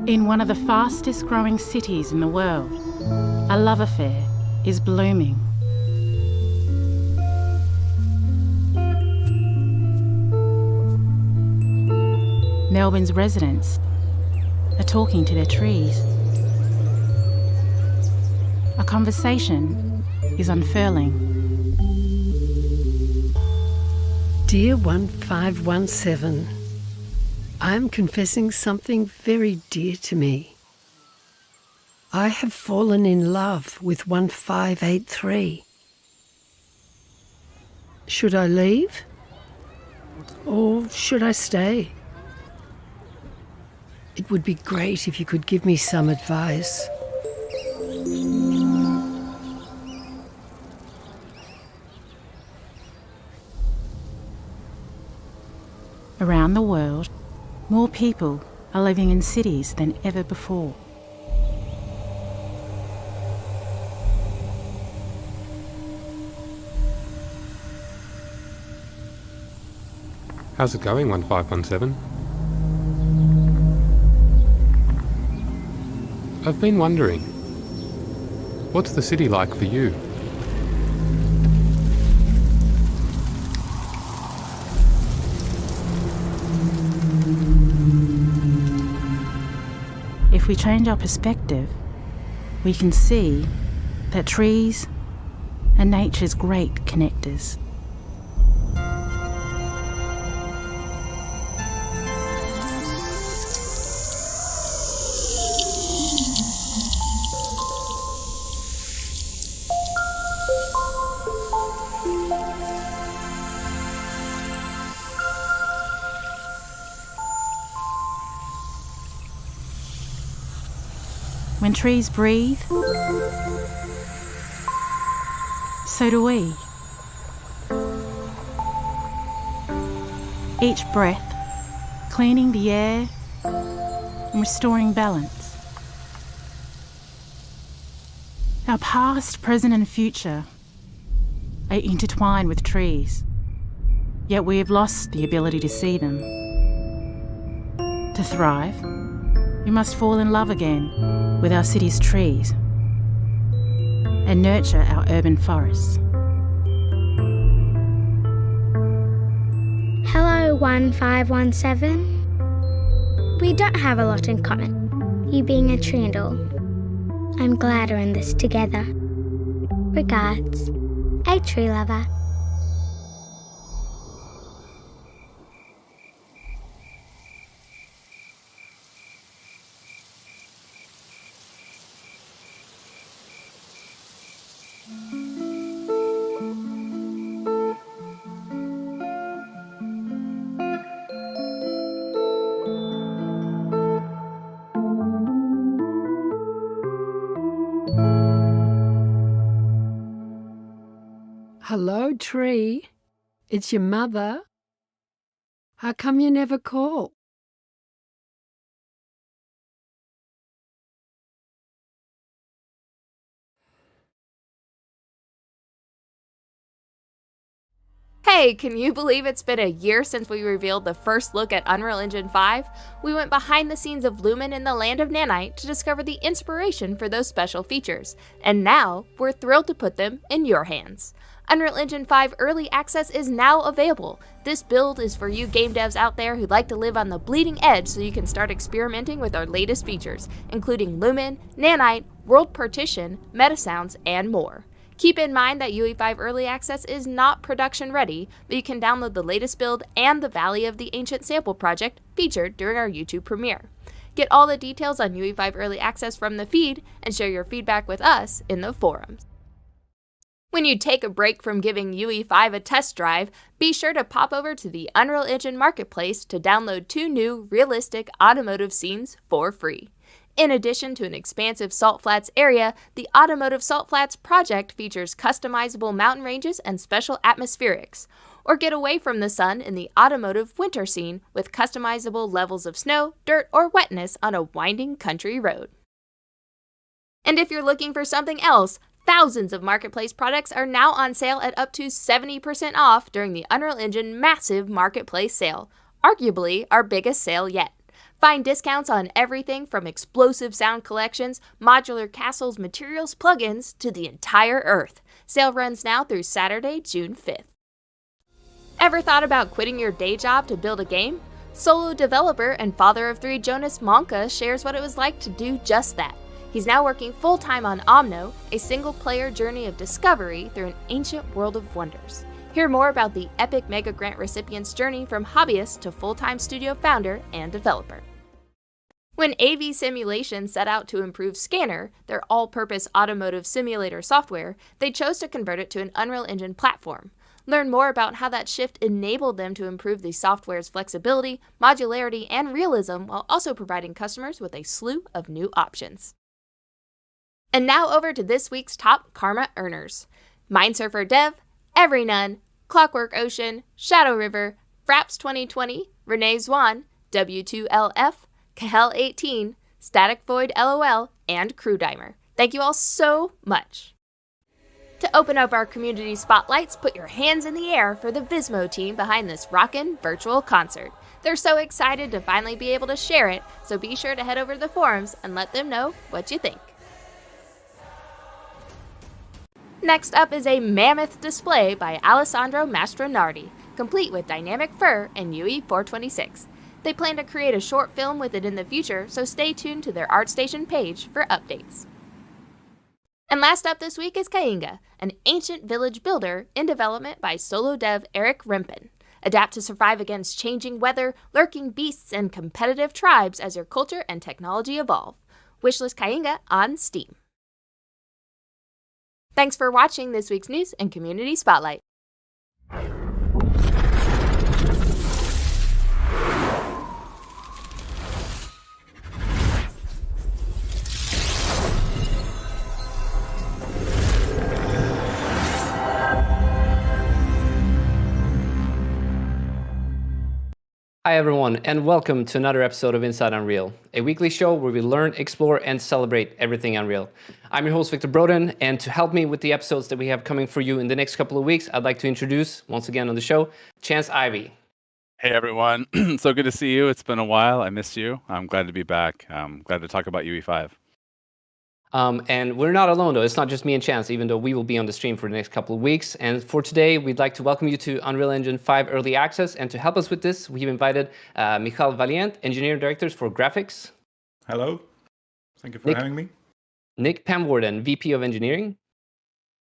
In one of the fastest growing cities in the world, a love affair is blooming. Melbourne's residents are talking to their trees. A conversation is unfurling. Dear 1517, I am confessing something very dear to me. I have fallen in love with 1583. Should I leave? Or should I stay? It would be great if you could give me some advice. Around the world, more people are living in cities than ever before. How's it going, 1517? I've been wondering, what's the city like for you? If we change our perspective, we can see that trees are nature's great connectors. When trees breathe, so do we. Each breath cleaning the air and restoring balance. Our past, present and future are intertwined with trees, yet we have lost the ability to see them. To thrive, we must fall in love again with our city's trees and nurture our urban forests. Hello, 1517. We don't have a lot in common, you being a tree and all. I'm glad we're in this together. Regards, a tree lover. Hello, tree. It's your mother. How come you never call? Hey, can you believe it's been a year since we revealed the first look at Unreal Engine 5? We went behind the scenes of Lumen in the land of Nanite to discover the inspiration for those special features, and now we're thrilled to put them in your hands. Unreal Engine 5 Early Access is now available. This build is for you game devs out there who like to live on the bleeding edge so you can start experimenting with our latest features, including Lumen, Nanite, World Partition, Metasounds, and more. Keep in mind that UE5 Early Access is not production ready, but you can download the latest build and the Valley of the Ancient sample project featured during our YouTube premiere. Get all the details on UE5 Early Access from the feed and share your feedback with us in the forums. When you take a break from giving UE5 a test drive, be sure to pop over to the Unreal Engine Marketplace to download 2 new realistic automotive scenes for free. In addition to an expansive Salt Flats area, the Automotive Salt Flats project features customizable mountain ranges and special atmospherics. Or get away from the sun in the Automotive Winter scene with customizable levels of snow, dirt, or wetness on a winding country road. And if you're looking for something else, thousands of Marketplace products are now on sale at up to 70% off during the Unreal Engine Massive Marketplace Sale, arguably our biggest sale yet. Find discounts on everything from explosive sound collections, modular castles, materials, plugins, to the entire Earth. Sale runs now through Saturday, June 5th. Ever thought about quitting your day job to build a game? Solo developer and father of 3 Jonas Monka shares what it was like to do just that. He's now working full-time on Omno, a single-player journey of discovery through an ancient world of wonders. Hear more about the epic Mega Grant recipient's journey from hobbyist to full-time studio founder and developer. When AV Simulation set out to improve Scanner, their all-purpose automotive simulator software, they chose to convert it to an Unreal Engine platform. Learn more about how that shift enabled them to improve the software's flexibility, modularity, and realism while also providing customers with a slew of new options. And now over to this week's top Karma earners. Mindsurfer Dev, Every Nun, Clockwork Ocean, Shadow River, Fraps 2020, Renee Zwan, W2LF, Kahel18, Static Void LOL, and Crewdimer. Thank you all so much. To open up our community spotlights, put your hands in the air for the Vismo team behind this rockin' virtual concert. They're so excited to finally be able to share it, so be sure to head over to the forums and let them know what you think. Next up is a mammoth display by Alessandro Mastronardi, complete with dynamic fur and UE 426. They plan to create a short film with it in the future, so stay tuned to their ArtStation page for updates. And last up this week is Kainga, an ancient village builder in development by solo dev Eric Rempen. Adapt to survive against changing weather, lurking beasts, and competitive tribes as your culture and technology evolve. Wishlist Kainga on Steam. Thanks for watching this week's News and Community Spotlight. Hi everyone, and welcome to another episode of Inside Unreal, a weekly show where we learn, explore, and celebrate everything Unreal. I'm your host, Victor Broden, and to help me with the episodes that we have coming for you in the next couple of weeks, I'd like to introduce, once again on the show, Chance Ivy. Hey everyone, so good to see you. It's been a while. I missed you. I'm glad to be back. I'm glad to talk about UE5. And we're not alone, though. It's not just me and Chance, even though we will be on the stream for the next couple of weeks. And for today, we'd like to welcome you to Unreal Engine 5 Early Access. And to help us with this, we've invited Michal Valiant, Engineering Director for Graphics. Hello. Thank you for having me. Nick Pemwarden, VP of Engineering.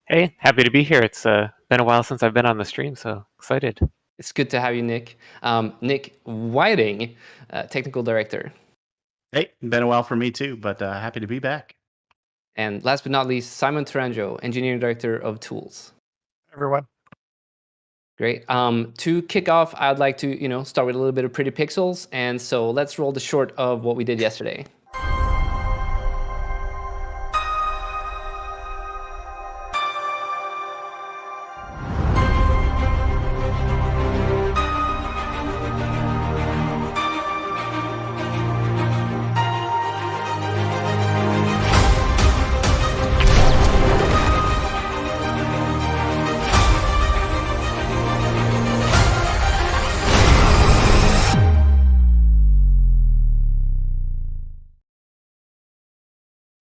Hey, happy to be here. It's been a while since I've been on the stream, so excited. It's good to have you, Nick. Nick Whiting, Technical Director. Hey, been a while for me too, but happy to be back. And last but not least, Simon Taranjo, Engineering Director of Tools. Everyone. Great. To kick off, I'd like to, start with a little bit of Pretty Pixels. And so let's roll the short of what we did yesterday.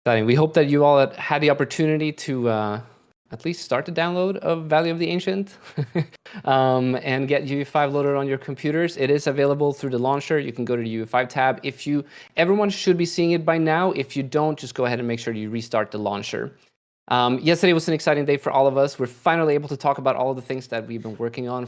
Exciting. We hope that you all had the opportunity to at least start the download of Valley of the Ancient and get UE5 loaded on your computers. It is available through the launcher. You can go to the UE5 tab. Everyone should be seeing it by now. If you don't, just go ahead and make sure you restart the launcher. Yesterday was an exciting day for all of us. We're finally able to talk about all of the things that we've been working on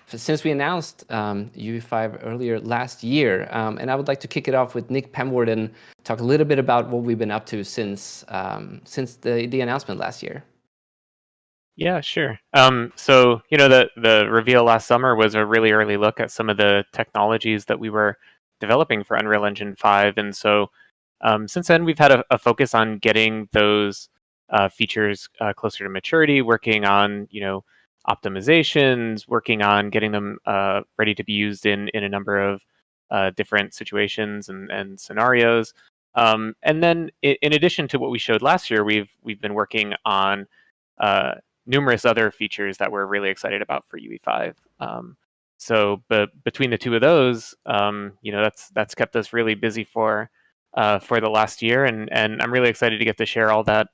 since we announced UE5 earlier last year. And I would like to kick it off with Nick Pemwarden and talk a little bit about what we've been up to since the announcement last year. Yeah, sure. So the reveal last summer was a really early look at some of the technologies that we were developing for Unreal Engine 5, and so since then we've had a focus on getting those features closer to maturity, working on optimizations, working on getting them ready to be used in a number of different situations and scenarios. And then in addition to what we showed last year, we've been working on numerous other features that we're really excited about for UE5. But between the two of those, that's kept us really busy for the last year, and I'm really excited to get to share all that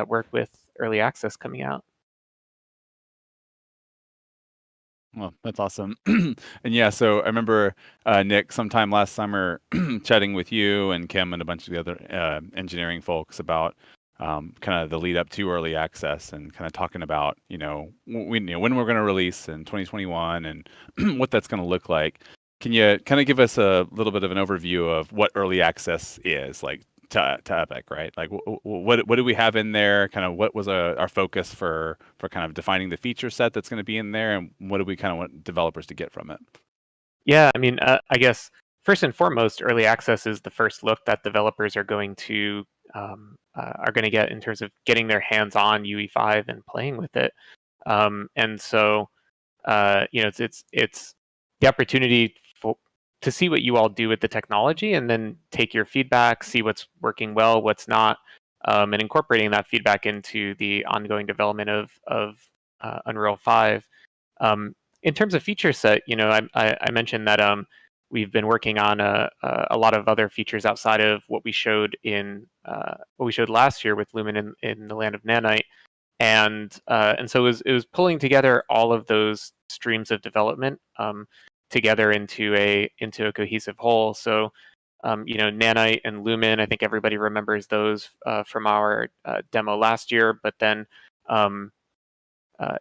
work with early access coming out. Well, that's awesome. And yeah, so I remember Nick sometime last summer chatting with you and Kim and a bunch of the other engineering folks about kind of the lead up to early access and kind of talking about when we're going to release in 2021 and what that's going to look like. Can you kind of give us a little bit of an overview of what early access is like to Epic, right? Like what do we have in there? Kind of what was our focus for kind of defining the feature set that's going to be in there, and what do we kind of want developers to get from it? Yeah, I mean, I guess first and foremost, early access is the first look that developers are going to get in terms of getting their hands on UE5 and playing with it. And so, it's the opportunity to see what you all do with the technology, and then take your feedback, see what's working well, what's not, and incorporating that feedback into the ongoing development of Unreal 5. In terms of feature set, I mentioned that we've been working on a lot of other features outside of what we showed last year with Lumen in the Land of Nanite, and so it was pulling together all of those streams of development together into a cohesive whole. So, Nanite and Lumen, I think everybody remembers those from our demo last year. But then,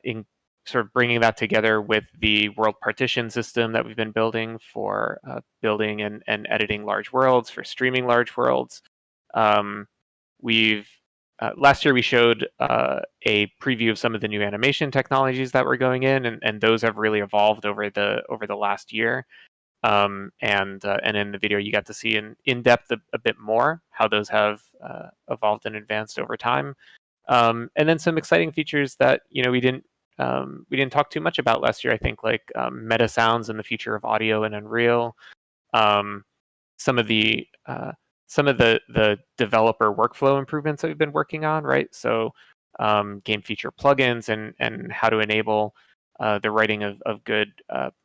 in sort of bringing that together with the world partition system that we've been building for building and editing large worlds, for streaming large worlds, we've last year we showed a preview of some of the new animation technologies that were going in, and those have really evolved over the last year. And in the video, you got to see in depth a bit more how those have evolved and advanced over time. And then some exciting features that we didn't talk too much about last year. I think like meta sounds and the future of audio in Unreal. Some of the developer workflow improvements that we've been working on, right? So game feature plugins and how to enable the writing of good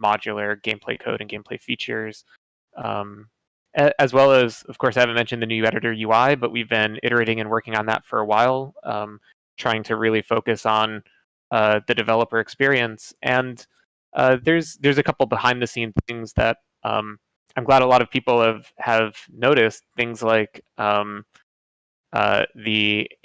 modular gameplay code and gameplay features. As well as, of course, I haven't mentioned the new editor UI, but we've been iterating and working on that for a while, trying to really focus on the developer experience. And there's a couple behind the scenes things that I'm glad a lot of people have noticed, things like the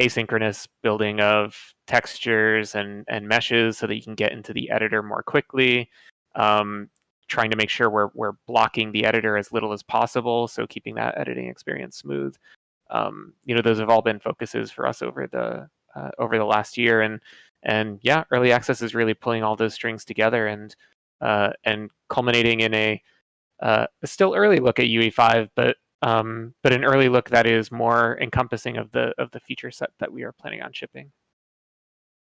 asynchronous building of textures and meshes so that you can get into the editor more quickly, trying to make sure we're blocking the editor as little as possible, so keeping that editing experience smooth. Those have all been focuses for us over the last year, and yeah, early access is really pulling all those strings together and culminating in a still early look at UE5, but an early look that is more encompassing of the feature set that we are planning on shipping.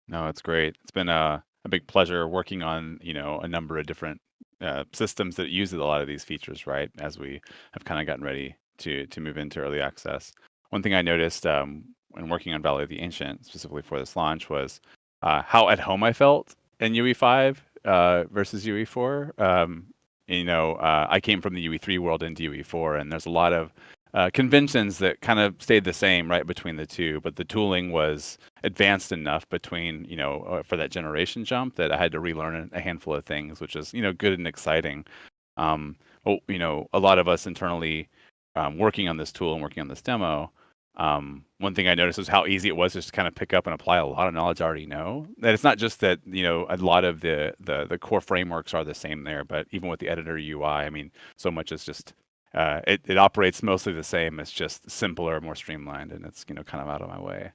No, it's great. It's been a big pleasure working on a number of different systems that use a lot of these features, right? As we have kind of gotten ready to move into early access. One thing I noticed when working on Valley of the Ancient, specifically for this launch, was how at home I felt in UE5 versus UE4. I came from the UE3 world into UE4, and there's a lot of conventions that kind of stayed the same right between the two, but the tooling was advanced enough between, for that generation jump that I had to relearn a handful of things, which is, good and exciting. A lot of us internally working on this tool and working on this demo, one thing I noticed was how easy it was just to kind of pick up and apply a lot of knowledge I already know. That it's not just that, a lot of the core frameworks are the same there, but even with the editor UI, I mean, so much is just, it operates mostly the same. It's just simpler, more streamlined, and it's, kind of out of my way.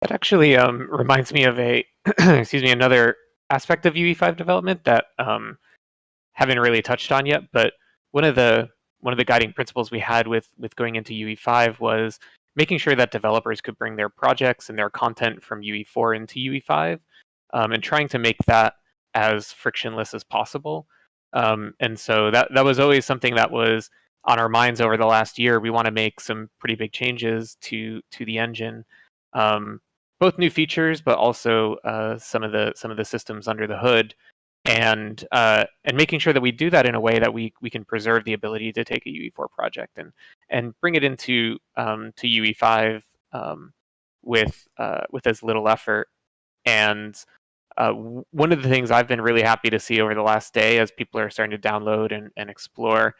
That actually reminds me of another aspect of UE5 development that haven't really touched on yet, but one of the guiding principles we had with going into UE5 was making sure that developers could bring their projects and their content from UE4 into UE5, and trying to make that as frictionless as possible. And so that was always something that was on our minds over the last year. We want to make some pretty big changes to the engine, both new features, but also some of the systems under the hood. and making sure that we do that in a way that we can preserve the ability to take a UE4 project and bring it into to UE5 with as little effort. And one of the things I've been really happy to see over the last day, as people are starting to download and explore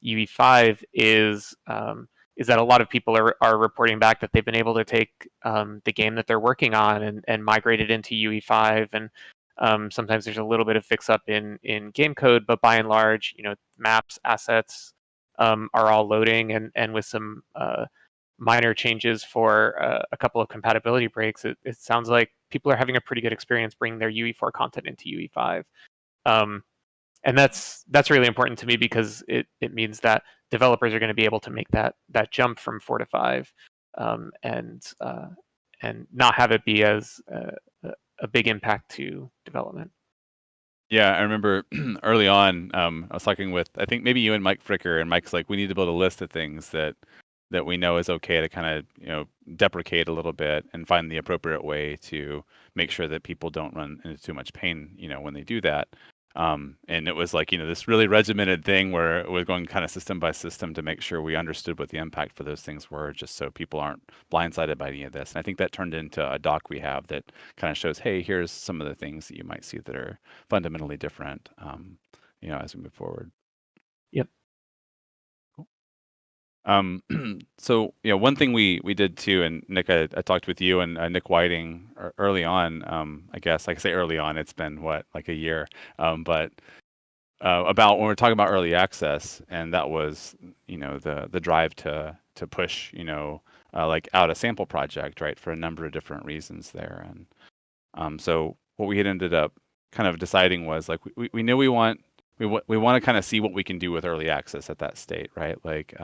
UE5, is that a lot of people are reporting back that they've been able to take the game that they're working on and migrate it into UE5. And sometimes there's a little bit of fix-up in game code, but by and large, maps, assets are all loading, and with some minor changes for a couple of compatibility breaks, it sounds like people are having a pretty good experience bringing their UE4 content into UE5. And that's really important to me, because it means that developers are going to be able to make that jump from 4 to 5, and not have it be as a big impact to development. Yeah, I remember early on, I was talking with, I think maybe you and Mike Fricker, and Mike's like, we need to build a list of things that we know is okay to kind of deprecate a little bit and find the appropriate way to make sure that people don't run into too much pain when they do that. And it was like this really regimented thing where it was going kind of system by system to make sure we understood what the impact for those things were, just so people aren't blindsided by any of this. And I think that turned into a doc we have that kind of shows, hey, here's some of the things that you might see that are fundamentally different as we move forward. Yep. So one thing we did too, and Nick, I talked with you and Nick Whiting early on. I guess, like I say, early on, it's been like a year, but about when we're talking about early access, and that was the drive to push like out a sample project, right, for a number of different reasons there. And so what we had ended up kind of deciding was, like, we knew we want to kind of see what we can do with early access at that state, right? Like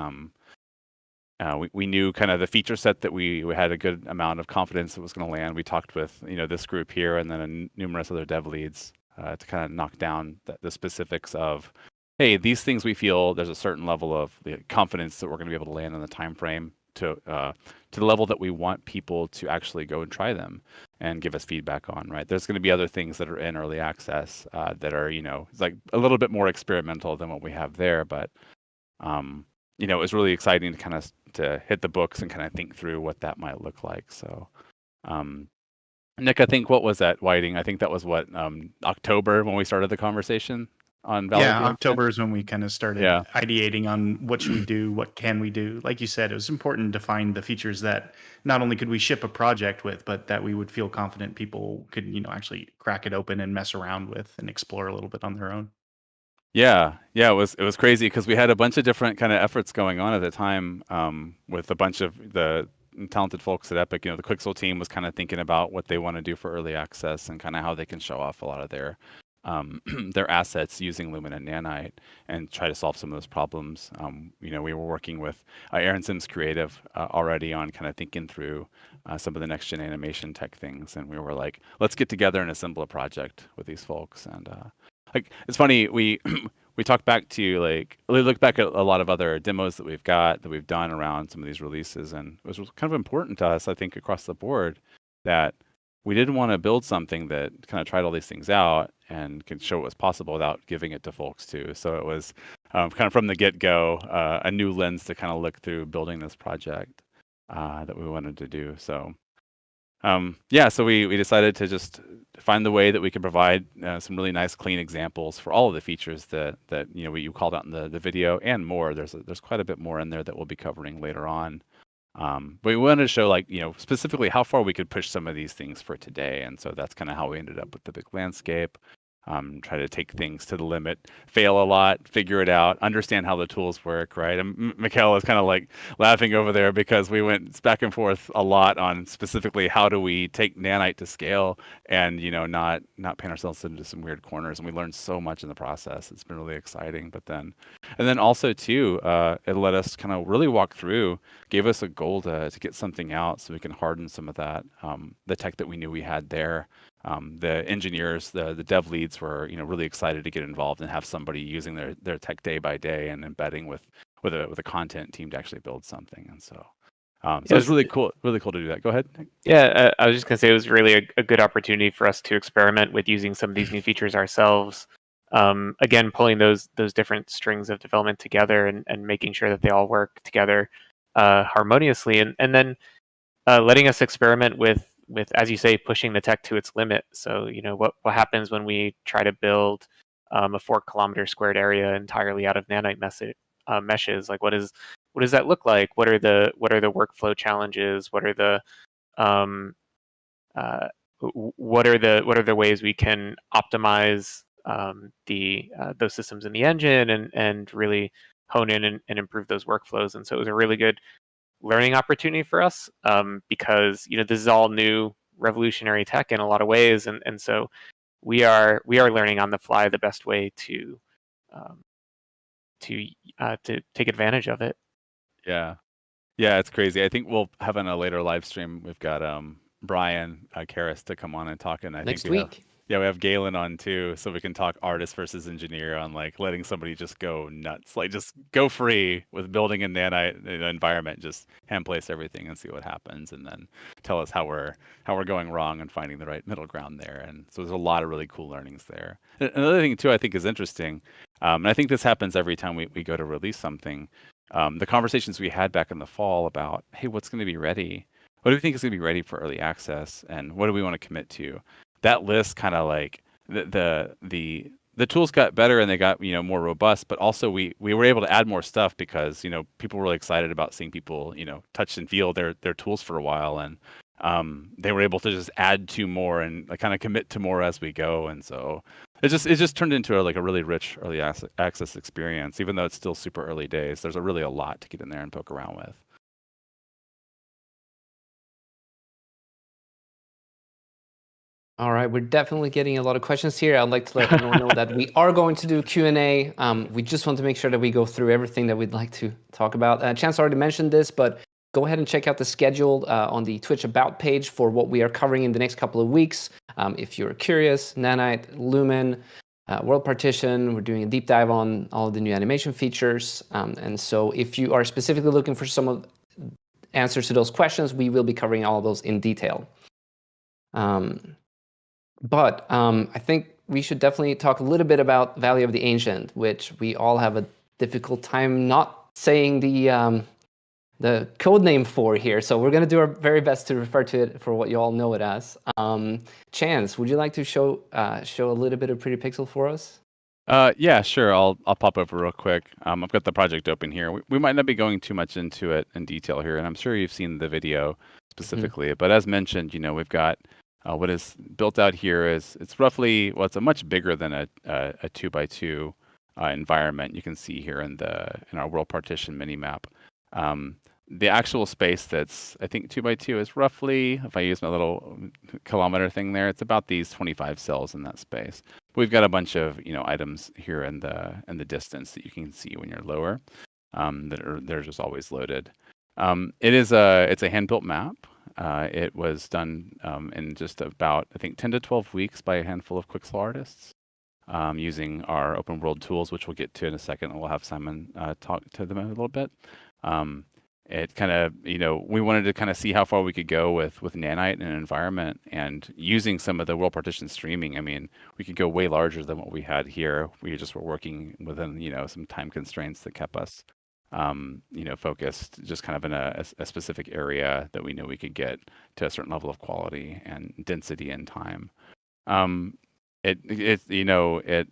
we knew kind of the feature set that we had a good amount of confidence that was going to land. We talked with this group here, and then numerous other dev leads to kind of knock down the specifics of, hey, these things we feel there's a certain level of the confidence that we're going to be able to land on the time frame to the level that we want people to actually go and try them and give us feedback on, right? There's going to be other things that are in early access that are it's like a little bit more experimental than what we have there, but it was really exciting to kind of to hit the books and kind of think through what that might look like. So Nick, I think, what was that, Whiting? I think that was October when we started the conversation on Valor. Yeah, October is when we kind of started ideating on what should we do, what can we do. Like you said, it was important to find the features that not only could we ship a project with, but that we would feel confident people could actually crack it open and mess around with and explore a little bit on their own. Yeah, it was crazy, because we had a bunch of different kind of efforts going on at the time, with a bunch of the talented folks at Epic. The Quixel team was kind of thinking about what they want to do for early access and kind of how they can show off a lot of their assets using Lumen and Nanite and try to solve some of those problems. We were working with Aaron Sims Creative already on kind of thinking through some of the next gen animation tech things, and we were like, let's get together and assemble a project with these folks. And like, it's funny, we talked back to, like, we looked back at a lot of other demos that we've done around some of these releases, and it was kind of important to us, I think, across the board, that we didn't want to build something that kind of tried all these things out and could show what was possible without giving it to folks too. So it was kind of from the get-go a new lens to kind of look through building this project that we wanted to do. So so we decided to just find the way that we could provide some really nice, clean examples for all of the features that you called out in the video, and more. There's quite a bit more in there that we'll be covering later on. But we wanted to show, like, specifically how far we could push some of these things for today, and so that's kind of how we ended up with the big landscape. Try to take things to the limit, fail a lot, figure it out, understand how the tools work, right? And Mikhail is kind of like laughing over there, because we went back and forth a lot on specifically how do we take Nanite to scale and not paint ourselves into some weird corners. And we learned so much in the process. It's been really exciting. But then also too, it let us kind of really walk through, gave us a goal to get something out so we can harden some of that, the tech that we knew we had there. The engineers, the dev leads were really excited to get involved and have somebody using their tech day by day and embedding with a content team to actually build something. And so So it's really cool to do that. Go ahead, Nick. Yeah, I was just going to say it was really a good opportunity for us to experiment with using some of these new features ourselves. Again, pulling those different strings of development together and making sure that they all work together harmoniously, and then letting us experiment with, as you say, pushing the tech to its limit. So, what happens when we try to build a 4 kilometer squared area entirely out of nanite meshes? Like, what does that look like? What are the workflow challenges? What are the what are the ways we can optimize those systems in the engine and really hone in and improve those workflows? And so it was a really good learning opportunity for us, because this is all new, revolutionary tech in a lot of ways, and so we are learning on the fly the best way to take advantage of it. Yeah, it's crazy. I think we'll have on a later live stream. We've got Brian Karras to come on and talk, and I Next think we week. we have Galen on too, so we can talk artist versus engineer on like letting somebody just go nuts, like just go free with building a nanite environment, just hand place everything and see what happens, and then tell us how we're going wrong and finding the right middle ground there. And so there's a lot of really cool learnings there. Another thing too, I think is interesting, and I think this happens every time we go to release something. The conversations we had back in the fall about, hey, what's going to be ready? What do we think is going to be ready for early access, and what do we want to commit to? That list kind of like the tools got better and they got more robust, but also we were able to add more stuff because people were really excited about seeing people touch and feel their tools for a while, and they were able to just add to more and kind of commit to more as we go. And so it just turned into a really rich early access experience, even though it's still super early days. There's really a lot to get in there and poke around with. All right, we're definitely getting a lot of questions here. I'd like to let everyone know that we are going to do Q&A. We just want to make sure that we go through everything that we'd like to talk about. Chance already mentioned this, but go ahead and check out the schedule on the Twitch About page for what we are covering in the next couple of weeks. If you're curious, Nanite, Lumen, World Partition, we're doing a deep dive on all of the new animation features. And so if you are specifically looking for some of the answers to those questions, we will be covering all of those in detail. But I think we should definitely talk a little bit about Valley of the Ancient, which we all have a difficult time not saying the code name for here. So we're going to do our very best to refer to it for what you all know it as. Chance, would you like to show a little bit of Pretty Pixel for us? Yeah, sure. I'll pop over real quick. I've got the project open here. We might not be going too much into it in detail here, and I'm sure you've seen the video specifically. But as mentioned, we've got what is built out here is it's roughly it's a much bigger than a 2x2 environment. You can see here in our World Partition mini map. The actual space that's I think 2x2 is roughly, if I use my little kilometer thing there, it's about these 25 cells in that space. We've got a bunch of items here in the distance that you can see when you're lower, they're just always loaded. It's a hand-built map. It was done in just about, I think, 10 to 12 weeks by a handful of Quixel artists using our open world tools, which we'll get to in a second, and we'll have Simon talk to them a little bit. It kind of, we wanted to kind of see how far we could go with Nanite and an environment, and using some of the World Partition streaming. I mean, we could go way larger than what we had here. We just were working within, some time constraints that kept us focused just kind of in a specific area that we knew we could get to a certain level of quality and density and time. It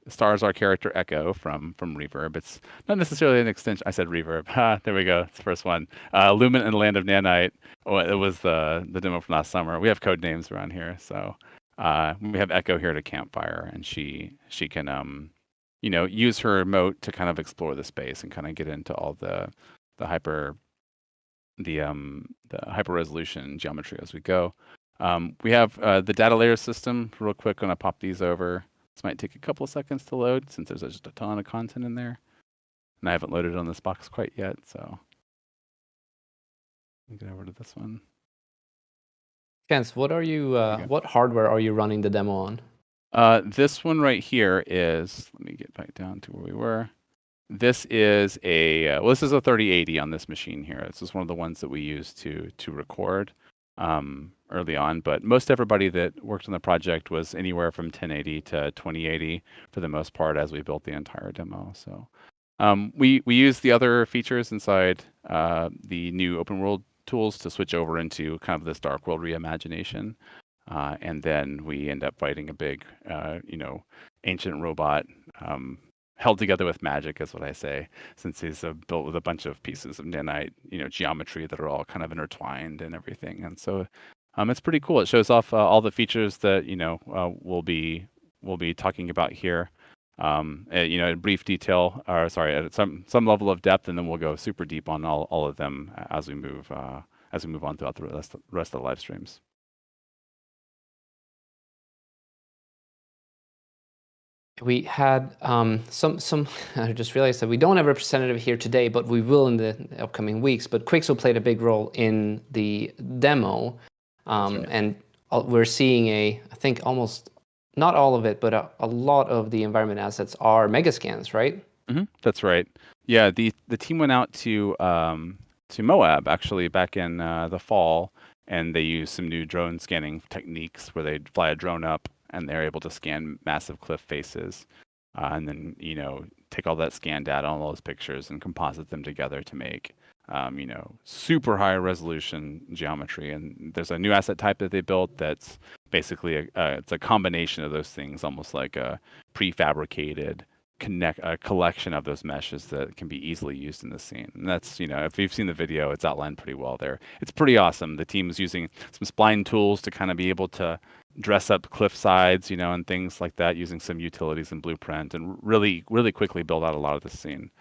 stars our character Echo from Reverb. It's not necessarily an extension. I said Reverb. There we go. It's the first one. Lumen and the Land of Nanite. Oh, it was the demo from last summer. We have code names around here. So we have Echo here at a campfire, and she can use her remote to kind of explore the space and kind of get into all the hyper resolution geometry as we go. We have the data layer system. Real quick, going to pop these over. This might take a couple of seconds to load since there's just a ton of content in there, and I haven't loaded on this box quite yet. So let me get over to this one. Chance, what are you? What hardware are you running the demo on? This one right here is, let me get back down to where we were. this is this is a 3080 on this machine here. This is one of the ones that we use to record early on. But most everybody that worked on the project was anywhere from 1080 to 2080 for the most part as we built the entire demo. So we use the other features inside the new open world tools to switch over into kind of this dark world reimagination. And then we end up fighting a big, ancient robot held together with magic, is what I say, since he's built with a bunch of pieces of nanite, geometry that are all kind of intertwined and everything. And so it's pretty cool. It shows off all the features that we'll be talking about here. In brief detail, or sorry, at some level of depth, and then we'll go super deep on all of them as we move on throughout the rest of the live streams. We had some. I just realized that we don't have a representative here today, but we will in the upcoming weeks. But Quixel played a big role in the demo, right. And we're seeing I think almost not all of it, but a lot of the environment assets are megascans, right? Mm-hmm. That's right. Yeah, the team went out to Moab actually back in the fall, and they used some new drone scanning techniques where they fly a drone up and they're able to scan massive cliff faces, and then take all that scan data on all those pictures and composite them together to make super high resolution geometry. And there's a new asset type that they built that's basically it's a combination of those things, almost like a prefabricated a collection of those meshes that can be easily used in the scene. And that's, if you've seen the video, it's outlined pretty well there. It's pretty awesome. The team's using some spline tools to kind of be able to dress up cliff sides, and things like that, using some utilities and Blueprint, and really, really quickly build out a lot of the scene.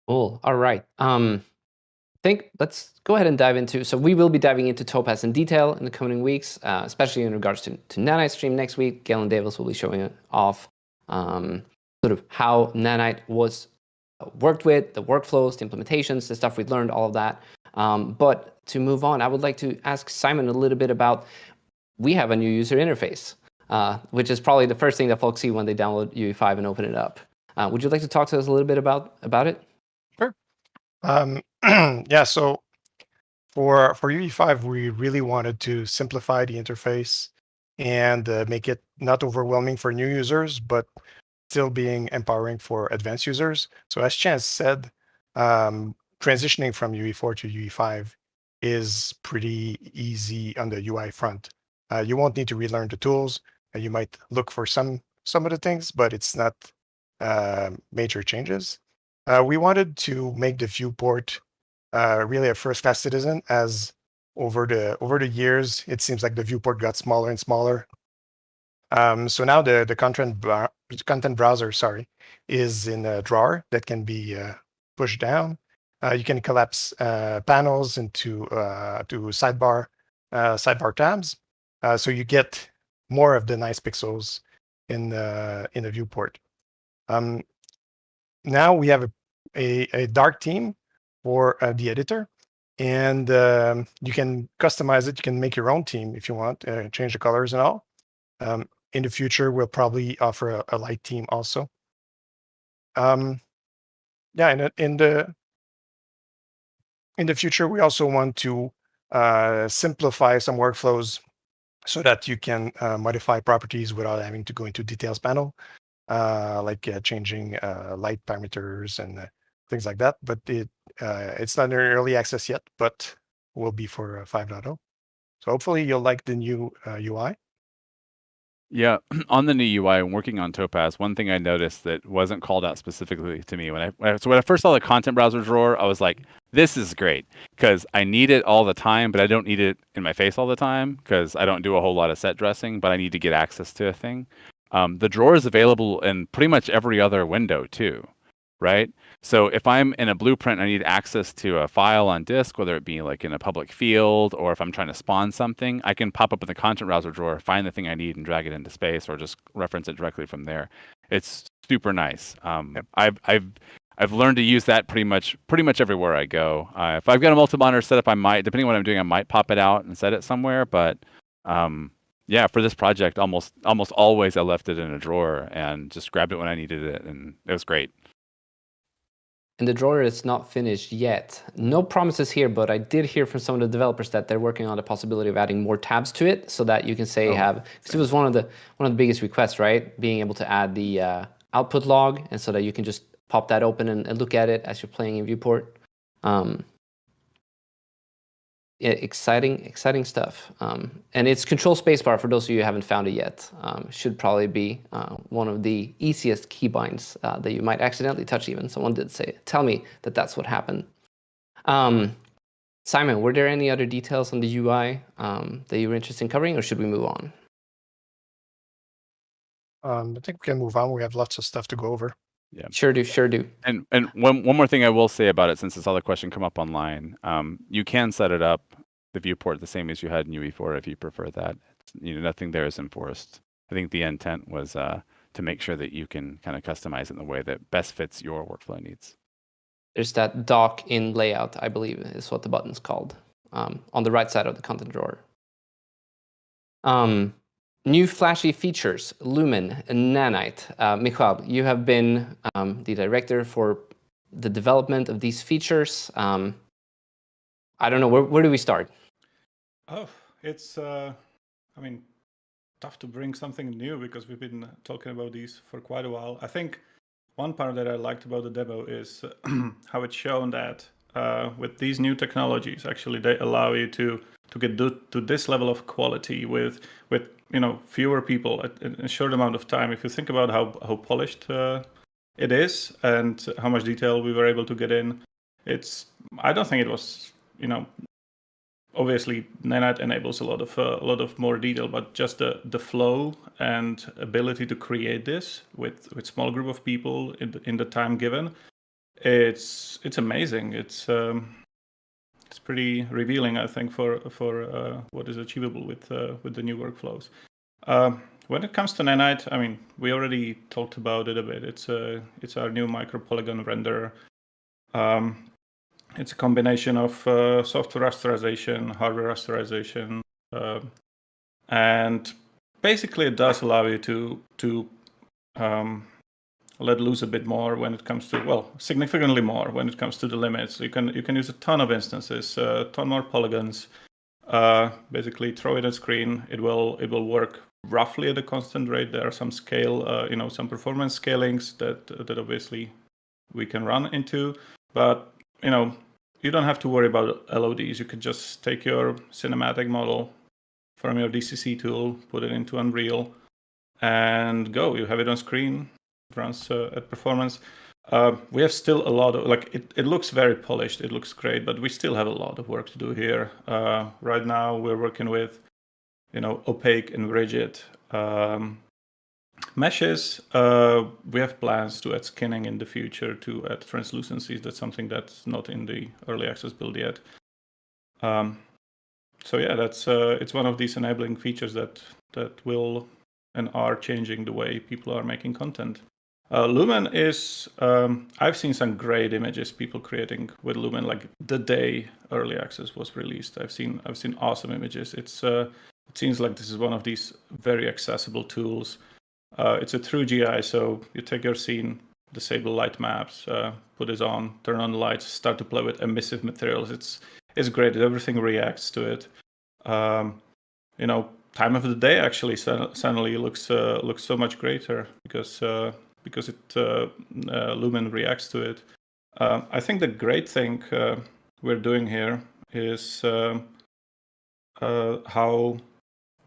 Cool. All right. Think let's go ahead and dive into. So we will be diving into Topaz in detail in the coming weeks, especially in regards to Nanite Stream next week. Galen Davis will be showing off sort of how Nanite was worked with, the workflows, the implementations, the stuff we learned, all of that. But to move on, I would like to ask Simon a little bit about, we have a new user interface, which is probably the first thing that folks see when they download UE5 and open it up. Would you like to talk to us a little bit about it? Sure. Yeah, so for UE5, we really wanted to simplify the interface and make it not overwhelming for new users, but still being empowering for advanced users. So as Chance said, transitioning from UE4 to UE5 is pretty easy on the UI front. You won't need to relearn the tools. You might look for some of the things, but it's not major changes. We wanted to make the viewport really a first-class citizen, as over the years, it seems like the viewport got smaller and smaller. So now the content browser, is in a drawer that can be pushed down. You can collapse panels into to sidebar tabs, so you get more of the nice pixels in the viewport. Now we have a dark theme for the editor, and you can customize it. You can make your own theme if you want, change the colors and all. In the future, we'll probably offer a light theme also. Yeah, in the future, we also want to simplify some workflows so that you can modify properties without having to go into details panel, like changing light parameters and things like that. But it's not in early access yet, but will be for 5.0. So hopefully you'll like the new UI. Yeah, on the new UI and working on Topaz, one thing I noticed that wasn't called out specifically to me when I first saw the content browser drawer, I was like, this is great, because I need it all the time, but I don't need it in my face all the time because I don't do a whole lot of set dressing, but I need to get access to a thing. The drawer is available in pretty much every other window too, right? So if I'm in a Blueprint, I need access to a file on disk, whether it be like in a public field, or if I'm trying to spawn something, I can pop up in the content browser drawer, find the thing I need and drag it into space, or just reference it directly from there. It's super nice. Yep. I've learned to use that pretty much everywhere I go. If I've got a multi-monitor setup, I might, depending on what I'm doing, I might pop it out and set it somewhere, but yeah, for this project, almost always I left it in a drawer and just grabbed it when I needed it, and it was great. And the drawer is not finished yet. No promises here, but I did hear from some of the developers that they're working on the possibility of adding more tabs to it, so that you can say because it was one of the biggest requests, right? Being able to add the output log, and so that you can just pop that open and look at it as you're playing in viewport. Yeah, exciting stuff. And it's control spacebar for those of you who haven't found it yet. Should probably be one of the easiest keybinds that you might accidentally touch even. Someone did tell me that that's what happened. Simon, were there any other details on the UI that you were interested in covering, or should we move on? I think we can move on. We have lots of stuff to go over. Yeah, sure do. And one more thing I will say about it, since this other question come up online, you can set it up, the viewport, the same as you had in UE4 if you prefer that. Nothing there is enforced. I think the intent was to make sure that you can kind of customize it in the way that best fits your workflow needs. There's that dock in layout, I believe is what the button's called, on the right side of the content drawer. New flashy features, Lumen and Nanite. Michal, you have been the director for the development of these features. I don't know, where do we start? Oh, it's, tough to bring something new because we've been talking about these for quite a while. I think one part that I liked about the demo is how it's shown that with these new technologies, actually they allow you to get to this level of quality with fewer people in a short amount of time. If you think about how polished it is and how much detail we were able to get in, I don't think it was, obviously Nanite enables a lot of more detail, but just the flow and ability to create this with small group of people in the time given, it's amazing. It's pretty revealing, I think, for what is achievable with the new workflows. When it comes to Nanite, we already talked about it a bit. It's our new micropolygon renderer. It's a combination of software rasterization, hardware rasterization, and basically it does allow you to let loose a bit more when it comes to, significantly more when it comes to the limits. You can use a ton of instances, a ton more polygons. Basically, throw it at screen. It will work roughly at a constant rate. There are some scale, some performance scalings that obviously we can run into, but you don't have to worry about LODs. You could just take your cinematic model from your DCC tool, put it into Unreal, and go. You have it on screen. Runs at performance. We have still a lot of, it looks very polished, it looks great, but we still have a lot of work to do here. Right now we're working with opaque and rigid meshes. We have plans to add skinning in the future, to add translucencies. That's something that's not in the early access build yet. So yeah, that's it's one of these enabling features that will and are changing the way people are making content. Lumen is, I've seen some great images people creating with Lumen, like the day early access was released. I've seen awesome images. It seems like this is one of these very accessible tools. It's a true GI, so you take your scene, disable light maps, put this on, turn on the lights, start to play with emissive materials. It's great. Everything reacts to it. Time of the day actually suddenly looks so much greater because Lumen reacts to it. I think the great thing we're doing here is how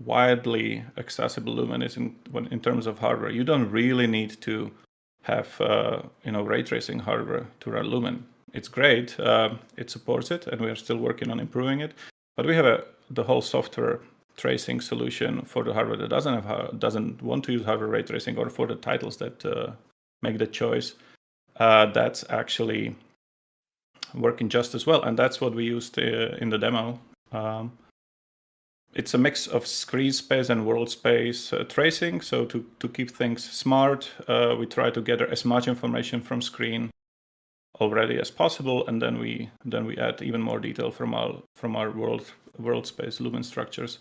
widely accessible Lumen is in terms of hardware. You don't really need to have ray tracing hardware to run Lumen. It's great. It supports it, and we are still working on improving it. But we have the whole software tracing solution for the hardware that doesn't want to use hardware ray tracing, or for the titles that make the choice. That's actually working just as well, and that's what we used in the demo. It's a mix of screen space and world space tracing. So to keep things smart, we try to gather as much information from screen already as possible, and then we add even more detail from our world space Lumen structures.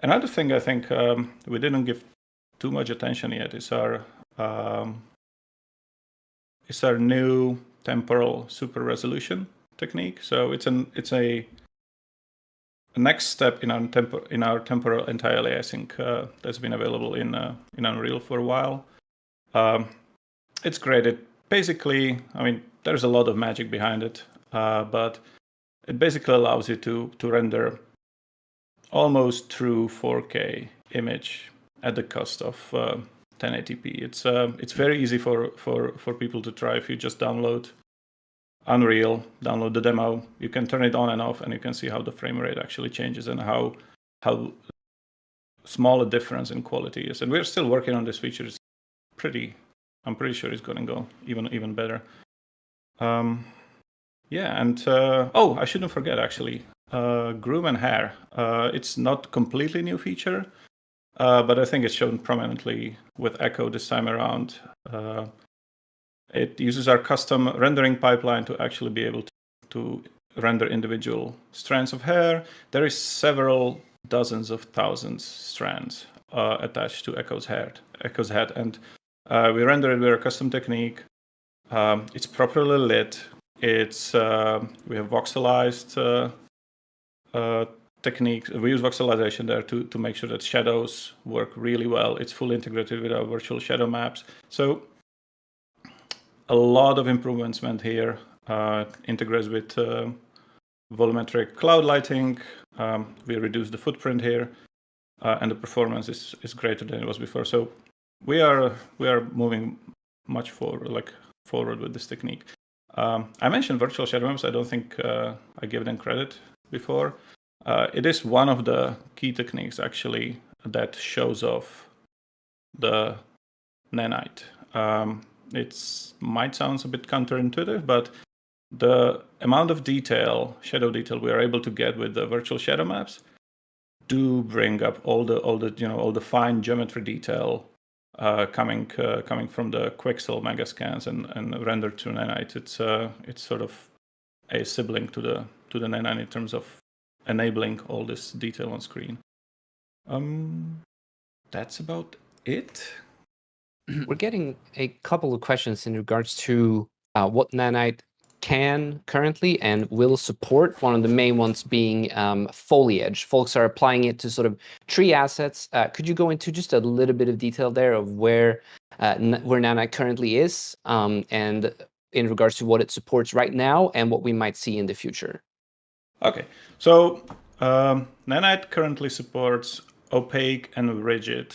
Another thing I think we didn't give too much attention yet is our new temporal super resolution technique. So it's a next step in our temporal anti-aliasing that's been available in Unreal for a while. It's great. It basically, there's a lot of magic behind it, but it basically allows you to render almost true 4K image at the cost of 1080p. It's very easy for people to try. If you just download Unreal, download the demo, you can turn it on and off, and you can see how the frame rate actually changes and how small a difference in quality is. And we're still working on this feature. I'm pretty sure it's going to go even better. Yeah, and I shouldn't forget actually, groom and hair. It's not completely new feature, but I think it's shown prominently with Echo this time around. It uses our custom rendering pipeline to actually be able to render individual strands of hair. There is several dozens of thousands strands attached to Echo's head, and we render it with a custom technique. It's properly lit. We have voxelized techniques. We use voxelization there to make sure that shadows work really well. It's fully integrated with our virtual shadow maps. So a lot of improvements went here. Integrates with volumetric cloud lighting. We reduced the footprint here, and the performance is greater than it was before. So we are moving much forward with this technique. I mentioned virtual shadow maps. I don't think I gave them credit before. It is one of the key techniques actually that shows off the nanite. It might sound a bit counterintuitive, but the amount of shadow detail we are able to get with the virtual shadow maps do bring up all the fine geometry detail coming from the Quixel megascans and rendered to nanite. It's sort of a sibling to the nanite in terms of enabling all this detail on screen. That's about it. We're getting a couple of questions in regards to what nanite can currently and will support. One of the main ones being foliage. Folks are applying it to sort of tree assets. Could you go into just a little bit of detail there of where nanite currently is, and in regards to what it supports right now and what we might see in the future? Okay, so nanite currently supports opaque and rigid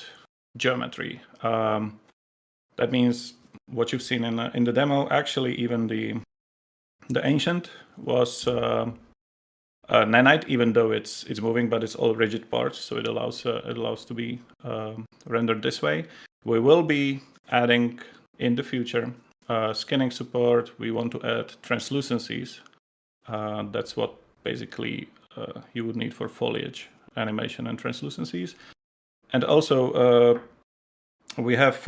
geometry. That means what you've seen in the demo. Actually, even the ancient was nanite, even though it's moving, but it's all rigid parts, so it allows to be rendered this way. We will be adding in the future skinning support. We want to add translucencies. That's what basically you would need for foliage animation and translucencies. And also we have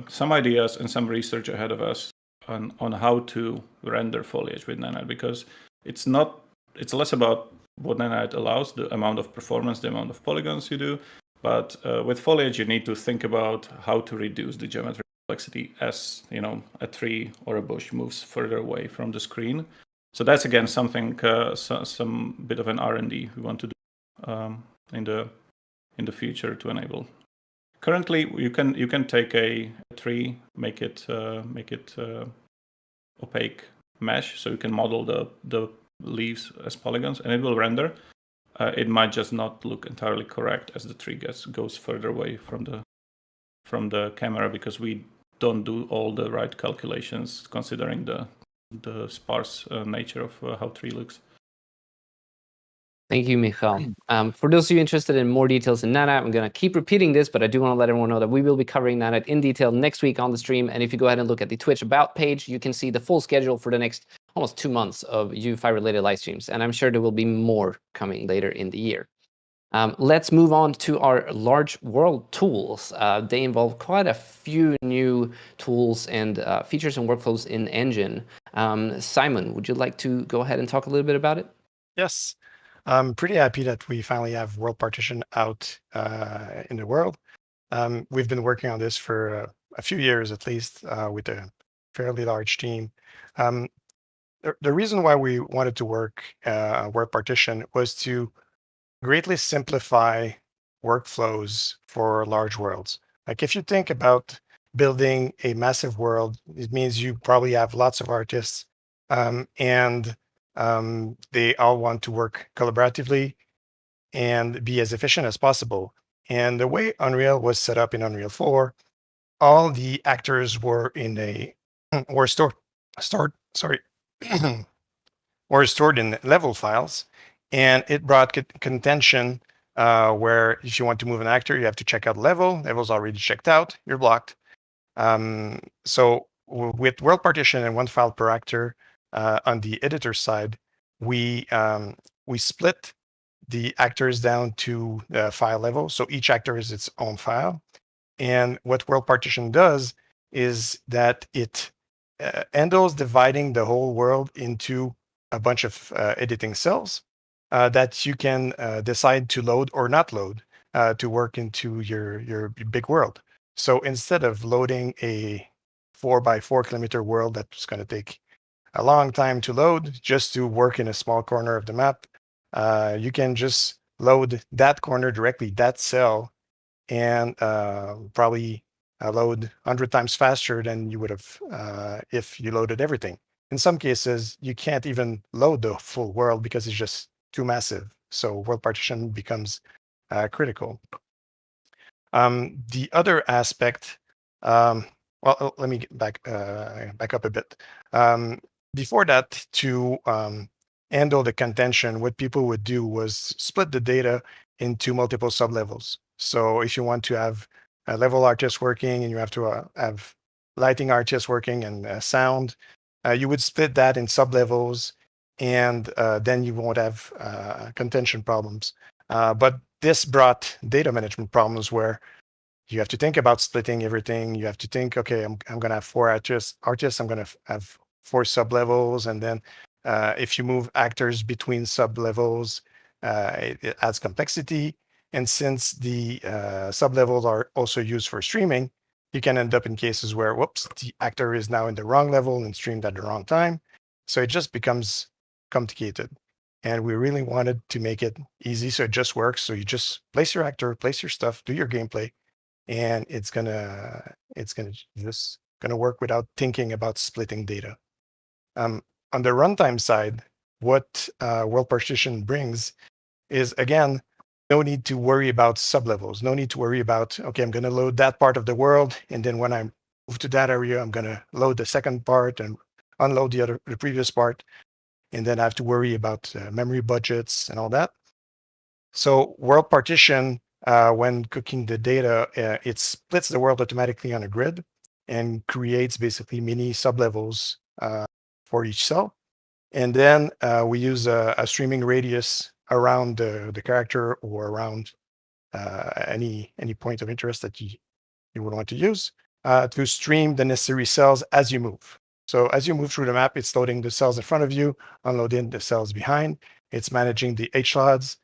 some ideas and some research ahead of us on how to render foliage with nanite, because it's less about what nanite allows, the amount of performance, the amount of polygons you do, but with foliage you need to think about how to reduce the geometry complexity as a tree or a bush moves further away from the screen. So that's again something, some bit of an R&D we want to do in the future to enable. Currently, you can take a tree, make it opaque mesh, so you can model the leaves as polygons, and it will render. It might just not look entirely correct as the tree goes further away from the camera, because we don't do all the right calculations considering the sparse nature of how tree looks. Thank you, Michal. For those of you interested in more details in nanite, I'm going to keep repeating this, but I do want to let everyone know that we will be covering nanite in detail next week on the stream. And if you go ahead and look at the Twitch About page, you can see the full schedule for the next almost 2 months of UEFI-related live streams. And I'm sure there will be more coming later in the year. Let's move on to our large world tools. They involve quite a few new tools and features and workflows in Engine. Simon, would you like to go ahead and talk a little bit about it? Yes. I'm pretty happy that we finally have world partition out in the world. We've been working on this for a few years at least with a fairly large team. The reason why we wanted to work world partition was to greatly simplify workflows for large worlds. Like if you think about building a massive world, it means you probably have lots of artists and they all want to work collaboratively and be as efficient as possible. And the way Unreal was set up in Unreal 4, all the actors were in a were stored sorry were stored in level files, and it brought contention where if you want to move an actor, you have to check out level. Level's already checked out. You're blocked. So with world partition and one file per actor on the editor side, we split the actors down to the file level. So each actor is its own file. And what world partition does is that it handles dividing the whole world into a bunch of editing cells that you can decide to load or not load to work into your big world. So instead of loading a 4x4 kilometer world that's going to take a long time to load just to work in a small corner of the map, you can just load that corner directly, that cell, and probably load 100 times faster than you would have if you loaded everything. In some cases, you can't even load the full world because it's just too massive. So world partition becomes critical. The other aspect, well, let me get back up a bit. Before that, to handle the contention, what people would do was split the data into multiple sublevels. So if you want to have a level artist working and you have to have lighting artists working and sound, you would split that in sublevels, and then you won't have contention problems. But this brought data management problems where you have to think about splitting everything. You have to think, okay, I'm going to have 4 artists. I'm going to have 4 sublevels, and then if you move actors between sublevels, it adds complexity. And since the sublevels are also used for streaming, you can end up in cases where, whoops, the actor is now in the wrong level and streamed at the wrong time. So it just becomes complicated. And we really wanted to make it easy so it just works. So you just place your actor, place your stuff, do your gameplay, and it's gonna work without thinking about splitting data. On the runtime side, what world partition brings is, again, no need to worry about sublevels. No need to worry about, okay, I'm going to load that part of the world, and then when I move to that area, I'm going to load the second part and unload the previous part, and then I have to worry about memory budgets and all that. So world partition, when cooking the data, it splits the world automatically on a grid and creates basically mini sublevels for each cell. And then we use a streaming radius around the character or around any point of interest that you would want to use to stream the necessary cells as you move. So as you move through the map, it's loading the cells in front of you, unloading the cells behind. It's managing the HLODs.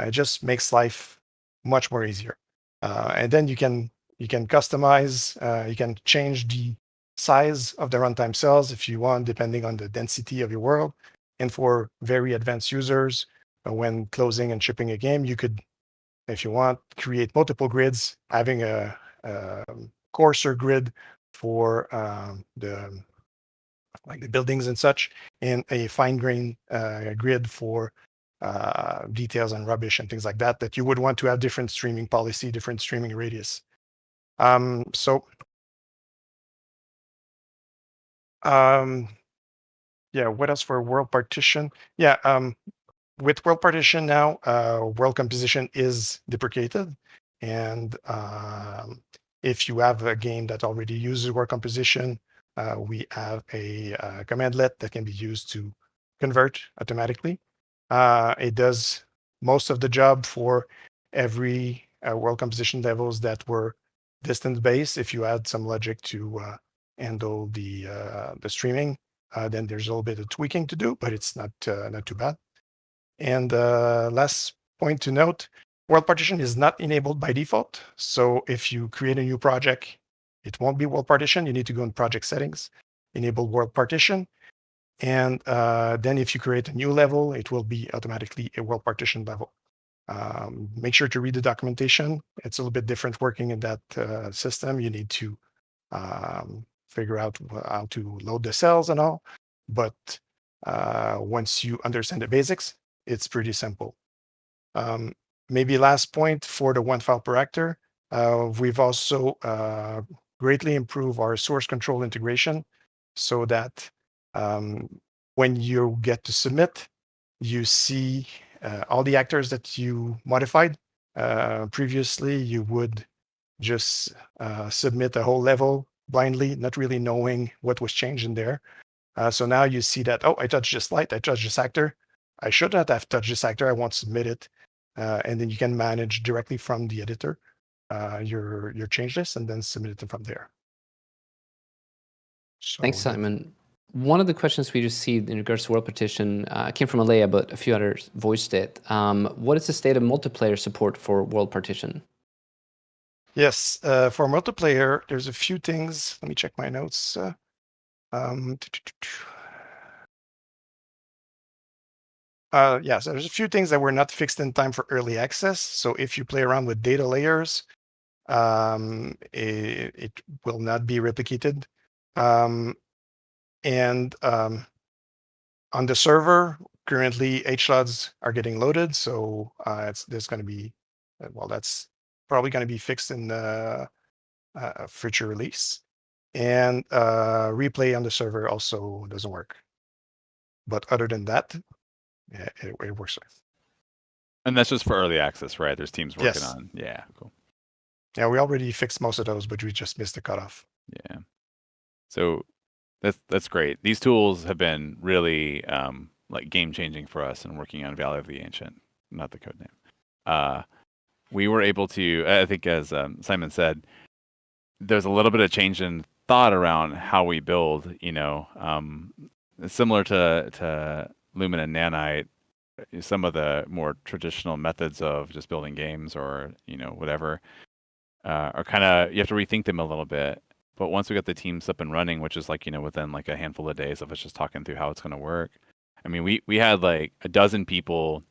It just makes life much more easier. And then you can customize, you can change the size of the runtime cells if you want, depending on the density of your world. And for very advanced users, when closing and shipping a game, you could, if you want, create multiple grids, having a coarser grid for the buildings and such, and a fine grain grid for details and rubbish and things like that, that you would want to have different streaming policy, different streaming radius. Yeah, what else for world partition? Yeah, with world partition now, world composition is deprecated. And if you have a game that already uses world composition, we have a commandlet that can be used to convert automatically. It does most of the job for every world composition levels that were distance-based. If you add some logic to handle the streaming, then there's a little bit of tweaking to do, but it's not too bad. And last point to note, world partition is not enabled by default. So if you create a new project, it won't be world partition. You need to go in project settings, enable world partition. And then if you create a new level, it will be automatically a world partition level. Make sure to read the documentation. It's a little bit different working in that system. You need to figure out how to load the cells and all. But once you understand the basics, it's pretty simple. Maybe last point for the one file per actor, we've also greatly improved our source control integration so that when you get to submit, you see all the actors that you modified. Previously, you would just submit a whole level blindly, not really knowing what was changed in there. So now you see that, oh, I touched this light, I touched this actor. I should not have touched this actor, I won't submit it. And then you can manage directly from the editor your change list and then submit it from there. So, Thanks, Simon. One of the questions we received in regards to world partition came from Alea, but a few others voiced it. What is the state of multiplayer support for world partition? Yes, for multiplayer, there's a few things. Let me check my notes. Yeah, so there's a few things that were not fixed in time for early access. So if you play around with data layers, it will not be replicated. And on the server, currently HLODs are getting loaded. So there's going to be, well, that's probably going to be fixed in the future release. And replay on the server also doesn't work. But other than that, yeah, it works. And that's just for early access, right? There's teams working Yes. on. Yeah, cool. Yeah, we already fixed most of those, but we just missed the cutoff. Yeah. So that's great. These tools have been really like game changing for us in working on Valley of the Ancient, not the code name. We were able to, I think, as Simon said, there's a little bit of change in thought around how we build. You know, similar to Lumen and Nanite, some of the more traditional methods of just building games or whatever are kind of, you have to rethink them a little bit. But once we got the teams up and running, which is like within like a handful of days of us just talking through how it's going to work. I mean, we had like a dozen people,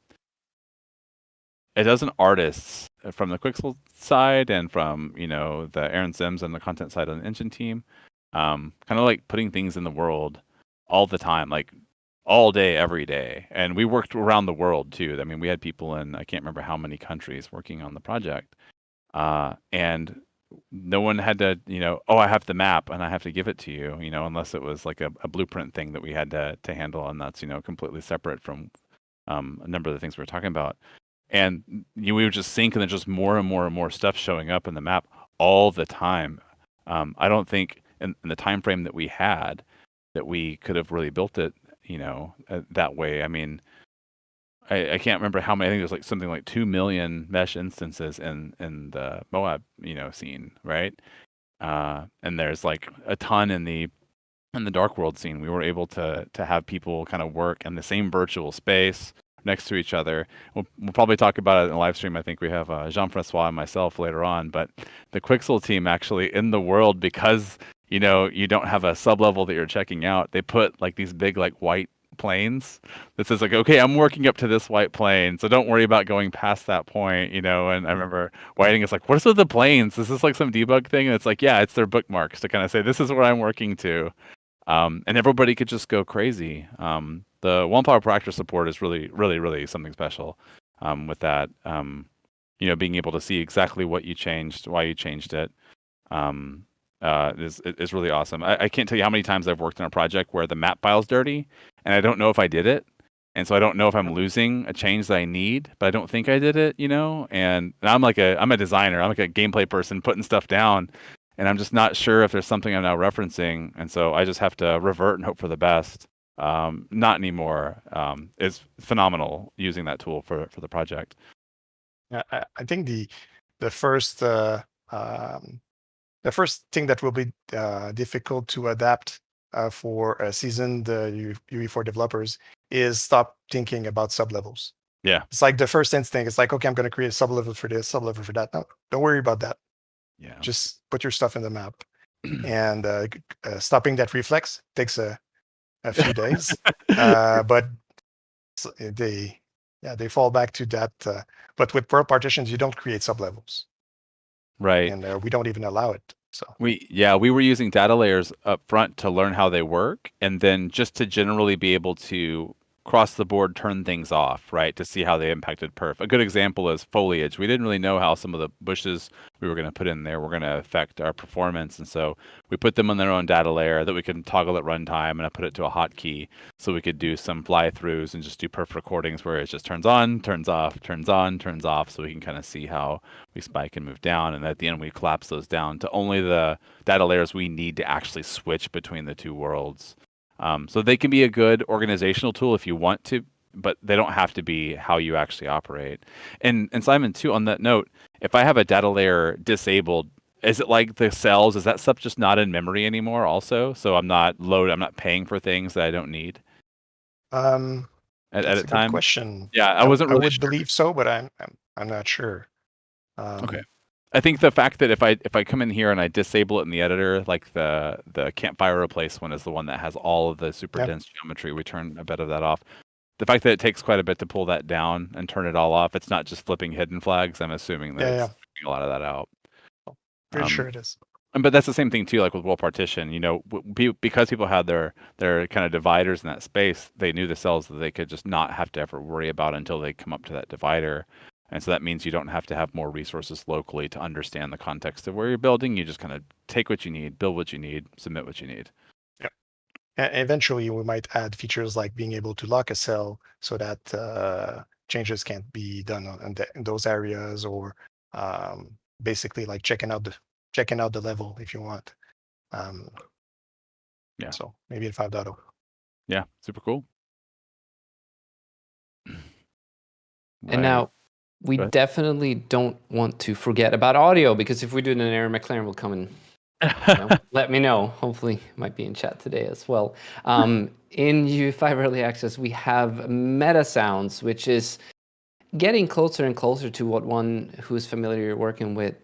a dozen artists from the Quixel side and from the Aaron Sims and the content side on the engine team, kind of like putting things in the world all the time, like all day, every day. And we worked around the world too. I mean, we had people in, I can't remember how many countries working on the project. And no one had to, oh, I have the map and I have to give it to you, unless it was like a blueprint thing that we had to handle. And that's, completely separate from a number of the things we were talking about. And we would just sync and then just more and more and more stuff showing up in the map all the time. I don't think in the time frame that we had that we could have really built it, that way. I mean, I can't remember how many. I think there's like something like 2 million mesh instances in the Moab, scene, right? And there's like a ton in the Dark World scene. We were able to have people kind of work in the same virtual space next to each other. We'll probably talk about it in the live stream. I think we have Jean-Francois and myself later on. But the Quixel team actually in the world, because you don't have a sub-level that you're checking out, they put like these big like white planes that says like, okay, I'm working up to this white plane, so don't worry about going past that point, and I remember Whiting is like, what's with the planes? Is this like some debug thing? And it's like, yeah, it's their bookmarks to kind of say this is where I'm working to. And everybody could just go crazy. The one file per actor support is really, really, really something special with that. Being able to see exactly what you changed, why you changed it, is really awesome. I can't tell you how many times I've worked on a project where the map file's dirty and I don't know if I did it. And so I don't know if I'm losing a change that I need, but I don't think I did it, and I'm a designer. I'm like a gameplay person putting stuff down, and I'm just not sure if there's something I'm now referencing. And so I just have to revert and hope for the best. Not anymore. It's phenomenal using that tool for the project. Yeah, I think the first thing that will be difficult to adapt for seasoned UE4 developers is stop thinking about sublevels. Yeah. It's like the first instinct is like, okay, I'm going to create a sublevel for this, sublevel for that. No, don't worry about that. Yeah. Just put your stuff in the map. And stopping that reflex takes a few days. But they fall back to that. But with world partitions, you don't create sublevels. Right. And we don't even allow it. So we were using data layers up front to learn how they work, and then just to generally be able to cross the board turn things off, right, to see how they impacted perf. A good example is foliage. We didn't really know how some of the bushes we were going to put in there were going to affect our performance, and so we put them on their own data layer that we can toggle at runtime, and I put it to a hotkey so we could do some fly-throughs and just do perf recordings where it just turns on, turns off, turns on, turns off, so we can kind of see how we spike and move down, and at the end we collapse those down to only the data layers we need to actually switch between the two worlds. So they can be a good organizational tool if you want to, but they don't have to be how you actually operate. And Simon, too, on that note, if I have a data layer disabled, is it like the cells? Is that stuff just not in memory anymore also? So I'm not paying for things that I don't need? At a good time? question. Yeah, I wasn't really I would sure. believe so, but I'm not sure. Okay. I think the fact that if I come in here and I disable it in the editor, like the campfire replace one is the one that has all of the super dense geometry, we turn a bit of that off. The fact that it takes quite a bit to pull that down and turn it all off, it's not just flipping hidden flags. I'm assuming that it's stripping a lot of that out. Pretty sure it is. But that's the same thing too, like with world partition. You know, because people had their kind of dividers in that space, they knew the cells that they could just not have to ever worry about until they come up to that divider. And so that means you don't have to have more resources locally to understand the context of where you're building. You just kind of take what you need, build what you need, submit what you need. Yeah. And eventually, we might add features like being able to lock a cell so that changes can't be done in those areas, or basically like checking out the level if you want. Yeah. So maybe in 5.0. Yeah, super cool. And now, we definitely don't want to forget about audio, because if we do it, then Aaron McLaren will come and let me know. Hopefully, might be in chat today as well. In UE5 Early Access, we have meta sounds, which is getting closer and closer to what one who's familiar working with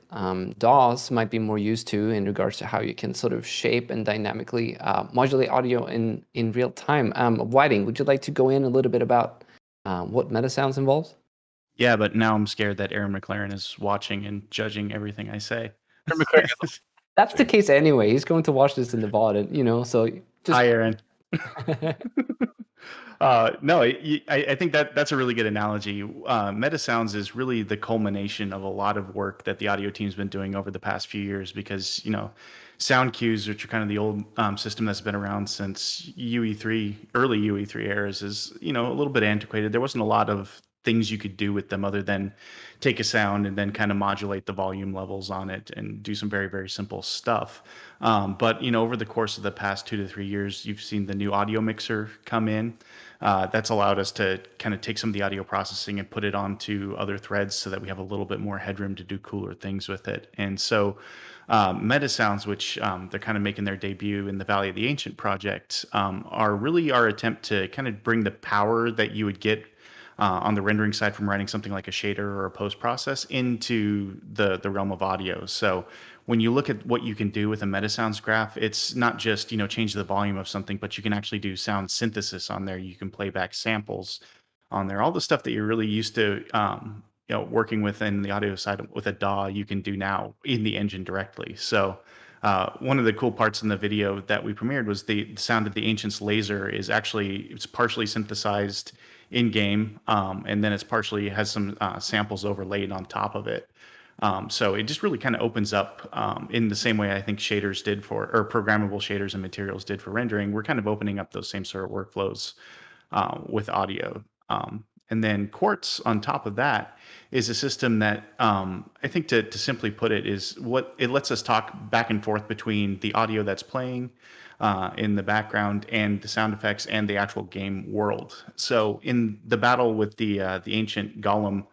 DAWs might be more used to in regards to how you can sort of shape and dynamically modulate audio in real time. Whiting, would you like to go in a little bit about what meta sounds involves? Yeah, but now I'm scared that Aaron McLaren is watching and judging everything I say. That's the case anyway. He's going to watch this in the VOD, and so just... Hi, Aaron. No, I think that's a really good analogy. Meta Sounds is really the culmination of a lot of work that the audio team's been doing over the past few years, because sound cues, which are kind of the old system that's been around since UE3, early UE3 eras, is a little bit antiquated. There wasn't a lot of things you could do with them other than take a sound and then kind of modulate the volume levels on it and do some very, very simple stuff. But over the course of the past 2 to 3 years, you've seen the new audio mixer come in. That's allowed us to kind of take some of the audio processing and put it onto other threads so that we have a little bit more headroom to do cooler things with it. And so Meta Sounds, which they're kind of making their debut in the Valley of the Ancient project, are really our attempt to kind of bring the power that you would get on the rendering side from writing something like a shader or a post process into the realm of audio. So when you look at what you can do with a meta sounds graph, it's not just change the volume of something, but you can actually do sound synthesis on there. You can play back samples on there. All the stuff that you're really used to working with in the audio side with a DAW, you can do now in the engine directly. So one of the cool parts in the video that we premiered was the sound of the Ancient's laser it's partially synthesized in game, and then it's partially has some samples overlaid on top of it. So it just really kind of opens up in the same way I think shaders did or programmable shaders and materials did for rendering. We're kind of opening up those same sort of workflows with audio. And then Quartz on top of that is a system that I think to simply put it is what it lets us talk back and forth between the audio that's playing in the background and the sound effects and the actual game world. So in the battle with the ancient golem,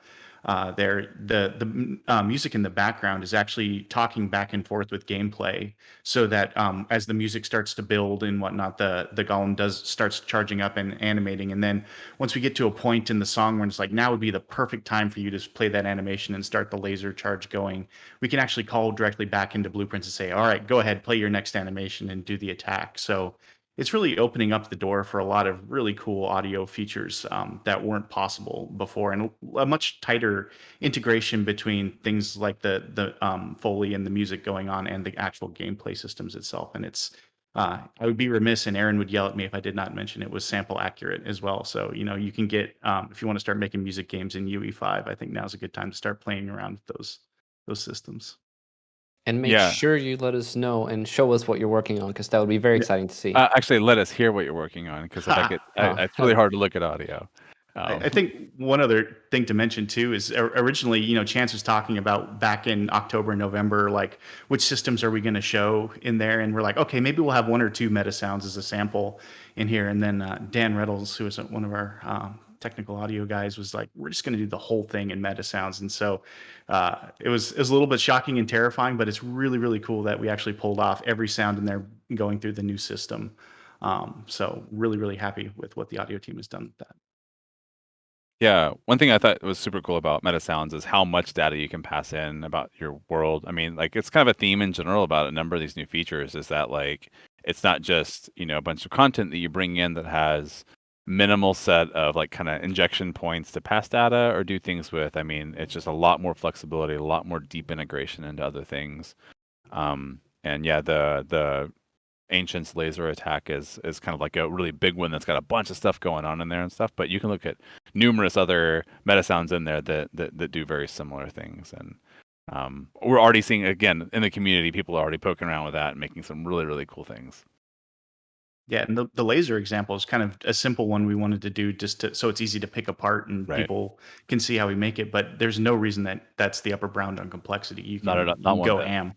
there, the music in the background is actually talking back and forth with gameplay, so that as the music starts to build and whatnot, the golem starts charging up and animating, and then once we get to a point in the song where it's like, now would be the perfect time for you to play that animation and start the laser charge going, we can actually call directly back into Blueprints and say, all right, go ahead, play your next animation and do the attack. So it's really opening up the door for a lot of really cool audio features that weren't possible before, and a much tighter integration between things like the Foley and the music going on and the actual gameplay systems itself. And it's I would be remiss, and Aaron would yell at me if I did not mention it was sample accurate as well. So you can get if you want to start making music games in UE5, I think now's a good time to start playing around with those systems. And make sure you let us know and show us what you're working on, because that would be very exciting to see. Actually, let us hear what you're working on, because it's really hard to look at audio. I think one other thing to mention too is originally, Chance was talking about back in October, November, like which systems are we going to show in there? And we're like, okay, maybe we'll have one or two meta sounds as a sample in here. And then Dan Reynolds, who is one of our technical audio guys, was like, we're just going to do the whole thing in meta sounds. And so it was a little bit shocking and terrifying, but it's really, really cool that we actually pulled off every sound in there going through the new system. So really, really happy with what the audio team has done with that. Yeah, one thing I thought was super cool about meta sounds is how much data you can pass in about your world. I mean, like, it's kind of a theme in general about a number of these new features, is that like it's not just a bunch of content that you bring in that has minimal set of like kind of injection points to pass data or do things with. I mean, it's just a lot more flexibility, a lot more deep integration into other things. And yeah, the Ancient's laser attack is kind of like a really big one that's got a bunch of stuff going on in there and stuff. But you can look at numerous other meta sounds in there that do very similar things. And we're already seeing, again, in the community, people are already poking around with that and making some really, really cool things. Yeah, and the laser example is kind of a simple one we wanted to do so it's easy to pick apart and people can see how we make it. But there's no reason that's the upper bound on complexity. You can go ham.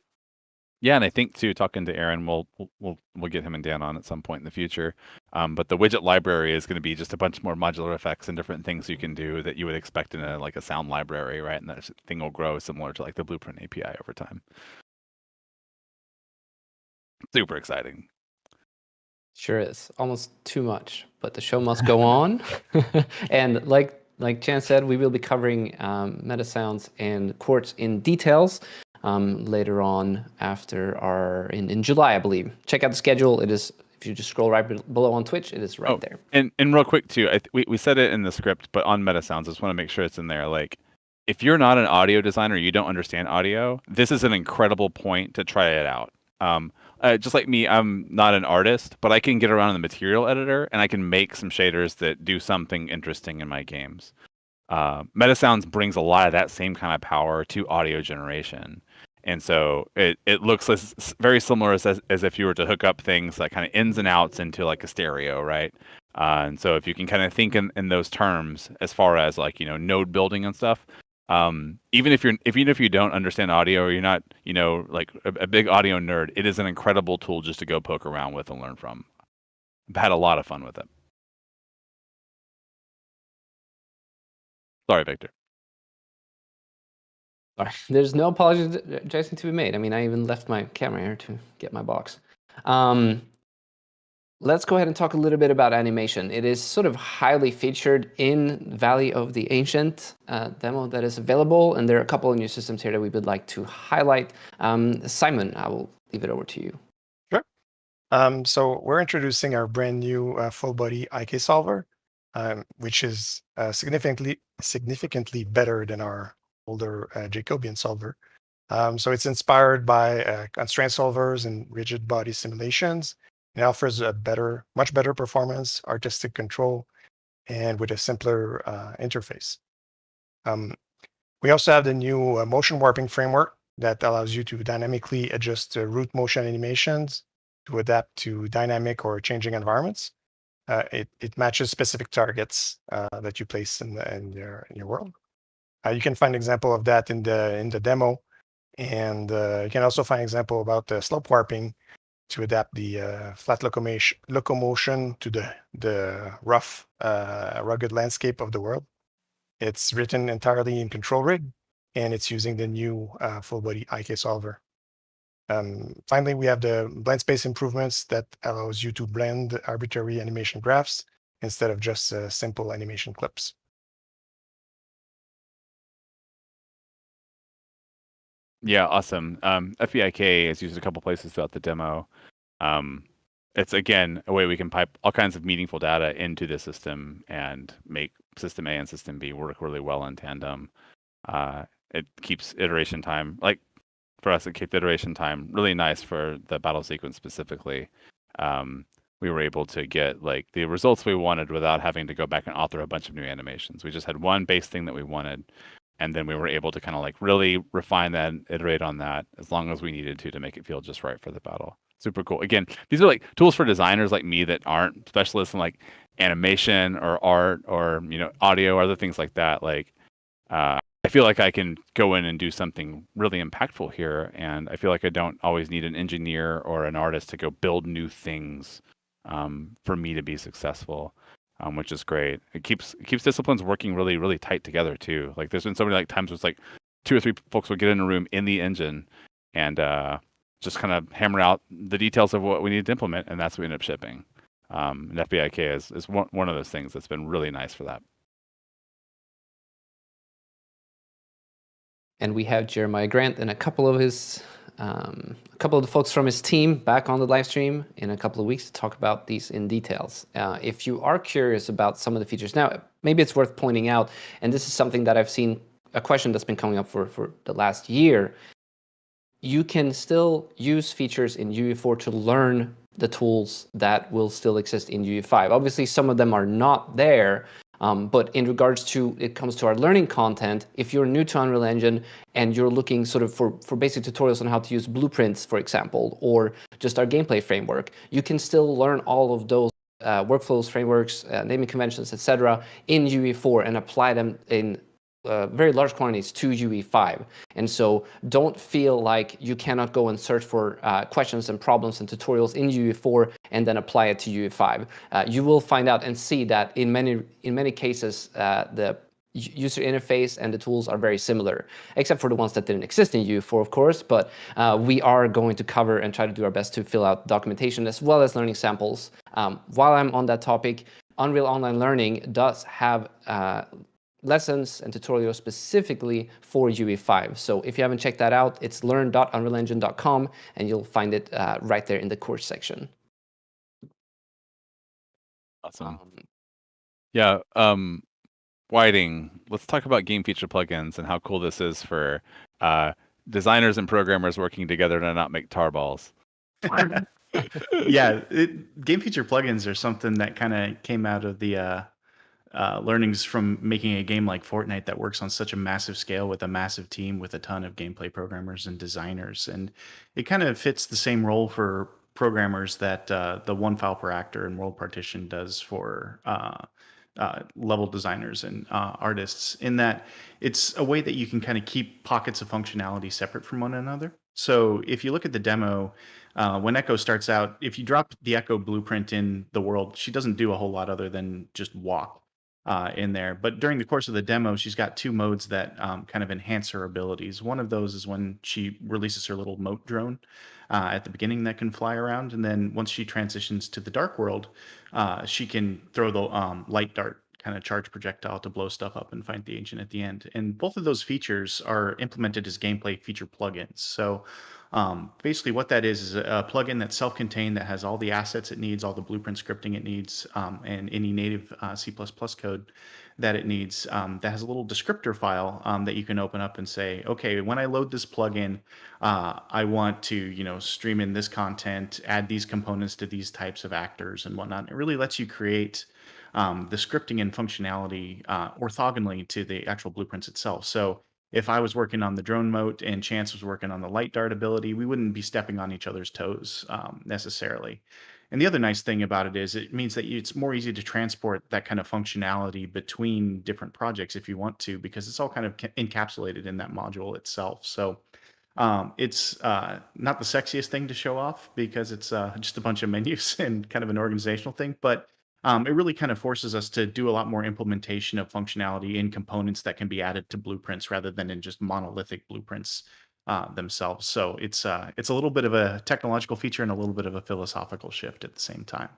Yeah, and I think too, talking to Aaron, we'll get him and Dan on at some point in the future. But the widget library is going to be just a bunch more modular effects and different things you can do that you would expect in a sound library, right? And that thing will grow similar to like the Blueprint API over time. Super exciting. Sure is. Almost too much, but the show must go on. And like Chance said, we will be covering meta sounds and quartz in details later on after in July, I believe. Check out the schedule. It is, if you just scroll right below on Twitch, it is right there. And real quick too, we said it in the script, but on meta sounds, I just want to make sure it's in there. Like, if you're not an audio designer, you don't understand audio, this is an incredible point to try it out. Just like me, I'm not an artist, but I can get around in the material editor and I can make some shaders that do something interesting in my games. Metasounds brings a lot of that same kind of power to audio generation. And so it looks very similar as if you were to hook up things like kind of ins and outs into like a stereo, right? And so if you can kind of think in those terms as far as like, node building and stuff, even if you don't understand audio or you're not, like a big audio nerd, it is an incredible tool just to go poke around with and learn from. I've had a lot of fun with it. Sorry, Victor. There's no apologizing to be made. I mean, I even left my camera here to get my box. Let's go ahead and talk a little bit about animation. It is sort of highly featured in Valley of the Ancient demo that is available, and there are a couple of new systems here that we would like to highlight. Simon, I will leave it over to you. Sure. So we're introducing our brand new full body IK solver, which is significantly better than our older Jacobian solver. So it's inspired by constraint solvers and rigid body simulations. It offers a much better performance, artistic control, and with a simpler interface. We also have the new motion warping framework that allows you to dynamically adjust root motion animations to adapt to dynamic or changing environments. It matches specific targets that you place in your world. You can find an example of that in the demo, and you can also find an example about the slope warping to adapt the flat locomotion to the rough, rugged landscape of the world. It's written entirely in Control Rig, and it's using the new full body IK solver. Finally, we have the blend space improvements that allows you to blend arbitrary animation graphs instead of just simple animation clips. Yeah, awesome. FBIK is used a couple places throughout the demo. It's, again, a way we can pipe all kinds of meaningful data into the system and make system A and system B work really well in tandem. It keeps iteration time, like for us, it kept iteration time really nice for the battle sequence specifically. We were able to get like the results we wanted without having to go back and author a bunch of new animations. We just had one base thing that we wanted, and then we were able to kind of like really refine that and iterate on that as long as we needed to make it feel just right for the battle. Super cool. Again, these are like tools for designers like me that aren't specialists in like animation or art or audio or other things like that. Like I feel like I can go in and do something really impactful here, and I feel like I don't always need an engineer or an artist to go build new things for me to be successful, which is great. It keeps disciplines working really, really tight together too. Like there's been so many like times where it's like 2 or 3 folks will get in a room in the engine and just kind of hammer out the details of what we need to implement, and that's what we end up shipping. And FBIK is one of those things that's been really nice for that. And we have Jeremiah Grant and a couple of the folks from his team back on the live stream in a couple of weeks to talk about these in details. If you are curious about some of the features, now maybe it's worth pointing out, and this is something that I've seen, a question that's been coming up for the last year. You can still use features in UE4 to learn the tools that will still exist in UE5. Obviously, some of them are not there. But in regards to, it comes to our learning content, if you're new to Unreal Engine and you're looking sort of for basic tutorials on how to use blueprints, for example, or just our gameplay framework, you can still learn all of those workflows, frameworks, naming conventions, etc. in UE4 and apply them in very large quantities to UE5. And so don't feel like you cannot go and search for questions and problems and tutorials in UE4 and then apply it to UE5. You will find out and see that in many cases, the user interface and the tools are very similar, except for the ones that didn't exist in UE4, of course. But we are going to cover and try to do our best to fill out documentation as well as learning samples. While I'm on that topic, Unreal Online Learning does have lessons and tutorials specifically for UE5. So if you haven't checked that out, it's learn.unrealengine.com, and you'll find it right there in the course section. Awesome. Yeah. Whiting, let's talk about game feature plugins and how cool this is for designers and programmers working together to not make tar balls. Yeah, game feature plugins are something that kind of came out of the learnings from making a game like Fortnite that works on such a massive scale with a massive team with a ton of gameplay programmers and designers. And it kind of fits the same role for programmers that the one file per actor and world partition does for level designers and artists, in that it's a way that you can kind of keep pockets of functionality separate from one another. So if you look at the demo, when Echo starts out, if you drop the Echo blueprint in the world, she doesn't do a whole lot other than just walk in there. But during the course of the demo, she's got 2 modes that kind of enhance her abilities. One of those is when she releases her little mote drone at the beginning that can fly around. And then once she transitions to the dark world, she can throw the light dart kind of charge projectile to blow stuff up and find the ancient at the end. And both of those features are implemented as gameplay feature plugins. So basically what that is a plugin that's self-contained, that has all the assets it needs, all the blueprint scripting it needs, and any native C++ code that it needs, that has a little descriptor file that you can open up and say, okay, when I load this plugin, I want to stream in this content, add these components to these types of actors and whatnot. It really lets you create the scripting and functionality orthogonally to the actual blueprints itself. So if I was working on the drone mote and Chance was working on the light dart ability, we wouldn't be stepping on each other's toes necessarily. And the other nice thing about it is it means that it's more easy to transport that kind of functionality between different projects if you want to, because it's all kind of encapsulated in that module itself. So it's not the sexiest thing to show off because it's just a bunch of menus and kind of an organizational thing, but it really kind of forces us to do a lot more implementation of functionality in components that can be added to blueprints rather than in just monolithic blueprints themselves. So it's a little bit of a technological feature and a little bit of a philosophical shift at the same time.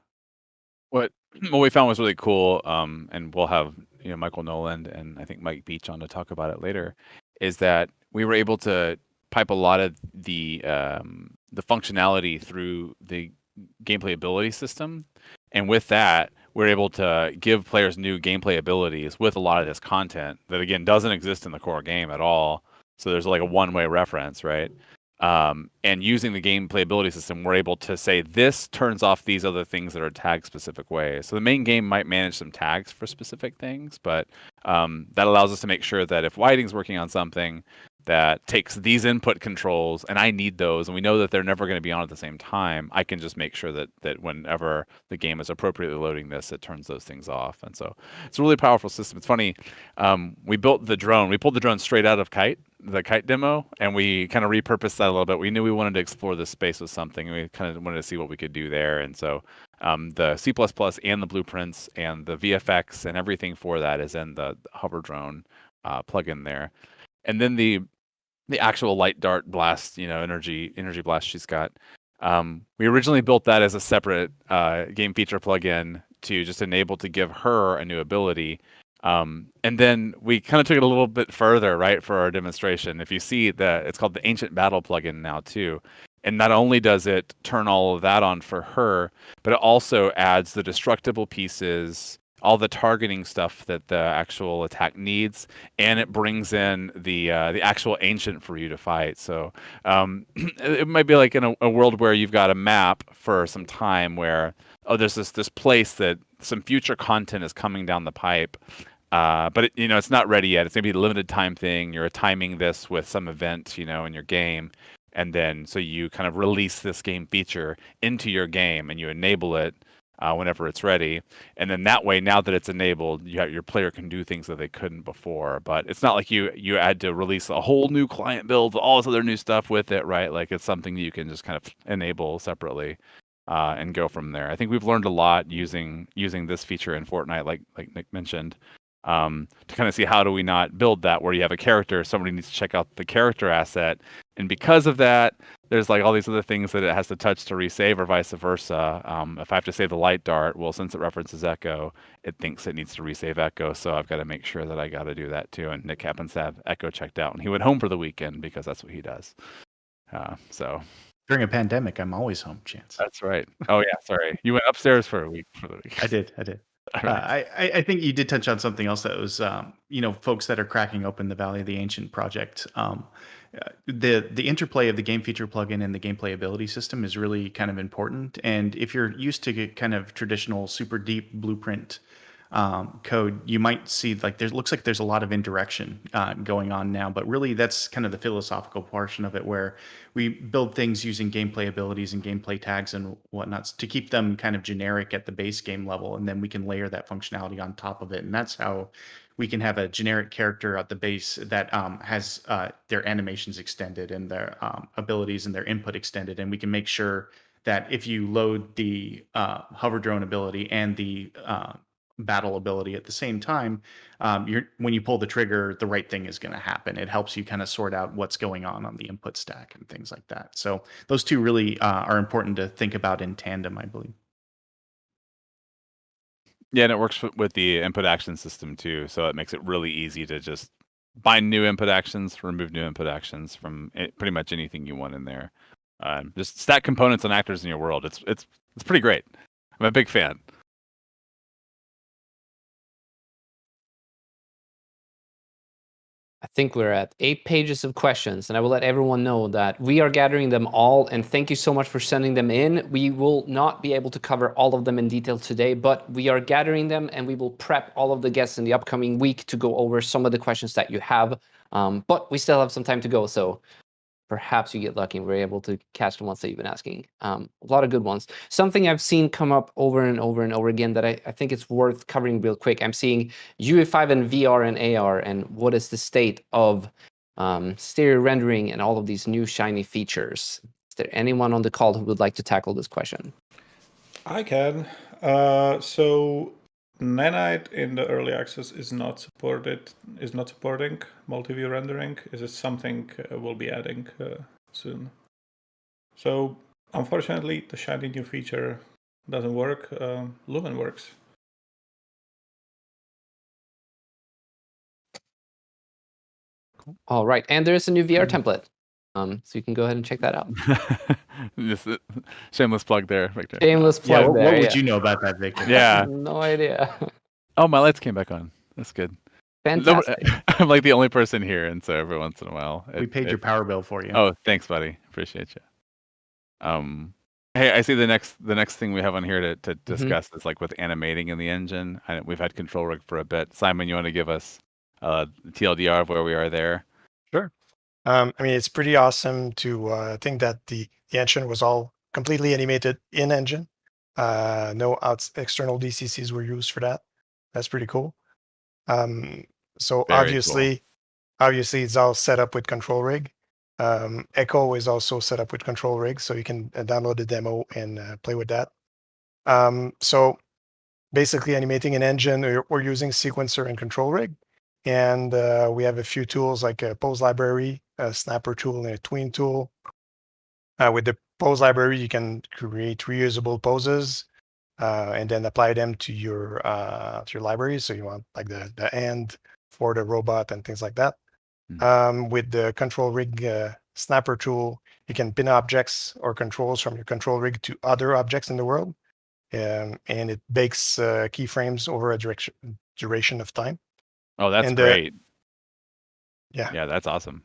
What we found was really cool, and we'll have Michael Noland and I think Mike Beach on to talk about it later, is that we were able to pipe a lot of the functionality through the gameplay ability system, and with that, we're able to give players new gameplay abilities with a lot of this content that again doesn't exist in the core game at all. So there's like a one-way reference, right? And using the gameplay ability system, we're able to say this turns off these other things that are tagged specific ways. So the main game might manage some tags for specific things, but that allows us to make sure that if Whiting's working on something that takes these input controls and I need those, and we know that they're never going to be on at the same time, I can just make sure that whenever the game is appropriately loading this, it turns those things off. And so it's a really powerful system. It's funny, we built the drone. We pulled the drone straight out of the Kite demo, and we kind of repurposed that a little bit. We knew we wanted to explore this space with something, and we kind of wanted to see what we could do there. And so the C++ and the blueprints and the VFX and everything for that is in the hover drone plugin there. And then the actual light dart blast, energy blast she's got. We originally built that as a separate game feature plugin to just enable to give her a new ability. And then we kind of took it a little bit further, right, for our demonstration. If you see it's called the Ancient Battle plugin now too. And not only does it turn all of that on for her, but it also adds the destructible pieces, all the targeting stuff that the actual attack needs, and it brings in the actual ancient for you to fight. So it might be like in a world where you've got a map for some time where there's this place that some future content is coming down the pipe, but it's not ready yet. It's gonna be a limited time thing. You're timing this with some event in your game, and then so you kind of release this game feature into your game and you enable it whenever it's ready. And then that way, now that it's enabled, your player can do things that they couldn't before. But it's not like you had to release a whole new client build, all this other new stuff with it, right? Like it's something that you can just kind of enable separately and go from there. I think we've learned a lot using this feature in Fortnite, like Nick mentioned, to kind of see how do we not build that where you have a character, somebody needs to check out the character asset. And because of that, there's like all these other things that it has to touch to resave or vice versa. If I have to save the light dart, well, since it references Echo, it thinks it needs to resave Echo. So I've got to make sure that I got to do that too. And Nick happens to have Echo checked out, and he went home for the weekend because that's what he does. So during a pandemic, I'm always home, Chance. That's right. Oh yeah, sorry. You went upstairs for a week for the week. I did. I think you did touch on something else that was, folks that are cracking open the Valley of the Ancient project. The interplay of the game feature plugin and the gameplay ability system is really kind of important. And if you're used to kind of traditional super deep blueprint code, you might see like looks like there's a lot of indirection going on now, but really that's kind of the philosophical portion of it, where we build things using gameplay abilities and gameplay tags and whatnots to keep them kind of generic at the base game level, and then we can layer that functionality on top of it. And that's how we can have a generic character at the base that has their animations extended and their abilities and their input extended, and we can make sure that if you load the hover drone ability and the battle ability at the same time, when you pull the trigger, the right thing is going to happen. It helps you kind of sort out what's going on the input stack and things like that. So those two really are important to think about in tandem, I believe. Yeah, and it works with the input action system too. So it makes it really easy to just bind new input actions, remove new input actions from pretty much anything you want in there. Just stack components and actors in your world. It's pretty great. I'm a big fan. I think we're at 8 pages of questions, and I will let everyone know that we are gathering them all, and thank you so much for sending them in. We will not be able to cover all of them in detail today, but we are gathering them, and we will prep all of the guests in the upcoming week to go over some of the questions that you have. But we still have some time to go, so perhaps you get lucky and we're able to catch the ones that you've been asking. A lot of good ones. Something I've seen come up over and over and over again that I think it's worth covering real quick. I'm seeing UE5 and VR and AR, and what is the state of stereo rendering and all of these new shiny features. Is there anyone on the call who would like to tackle this question? I can. So Nanite in the early access is not supporting multi-view rendering. Is it something we'll be adding soon? So unfortunately, the shiny new feature doesn't work. Lumen works. All right, and there's a new VR template, so you can go ahead and check that out. Just shameless plug there, Victor. Shameless Yeah, plug there. what would you know about that, Victor? Yeah. No idea. Oh, my lights came back on. That's good. Fantastic. I'm like the only person here, and so every once in a while, We paid your power bill for you. Oh, thanks, buddy. Appreciate you. Hey, I see the next thing we have on here to discuss is like with animating in the engine. We've had control rig for a bit. Simon, you want to give us TLDR of where we are there? Sure. I mean, it's pretty awesome to think that the engine was all completely animated in engine. No external DCCs were used for that. That's pretty cool. So Very obviously it's all set up with control rig. Echo is also set up with control rig, so you can download the demo and play with that. So basically animating an engine, we're using sequencer and control rig. And we have a few tools like a pose library, a snapper tool, and a tween tool. With the pose library, you can create reusable poses and then apply them to your library. So you want like the end for the robot and things like that. With the control rig snapper tool, you can pin objects or controls from your control rig to other objects in the world. And it bakes keyframes over a duration of time. Oh, that's great. Yeah, that's awesome.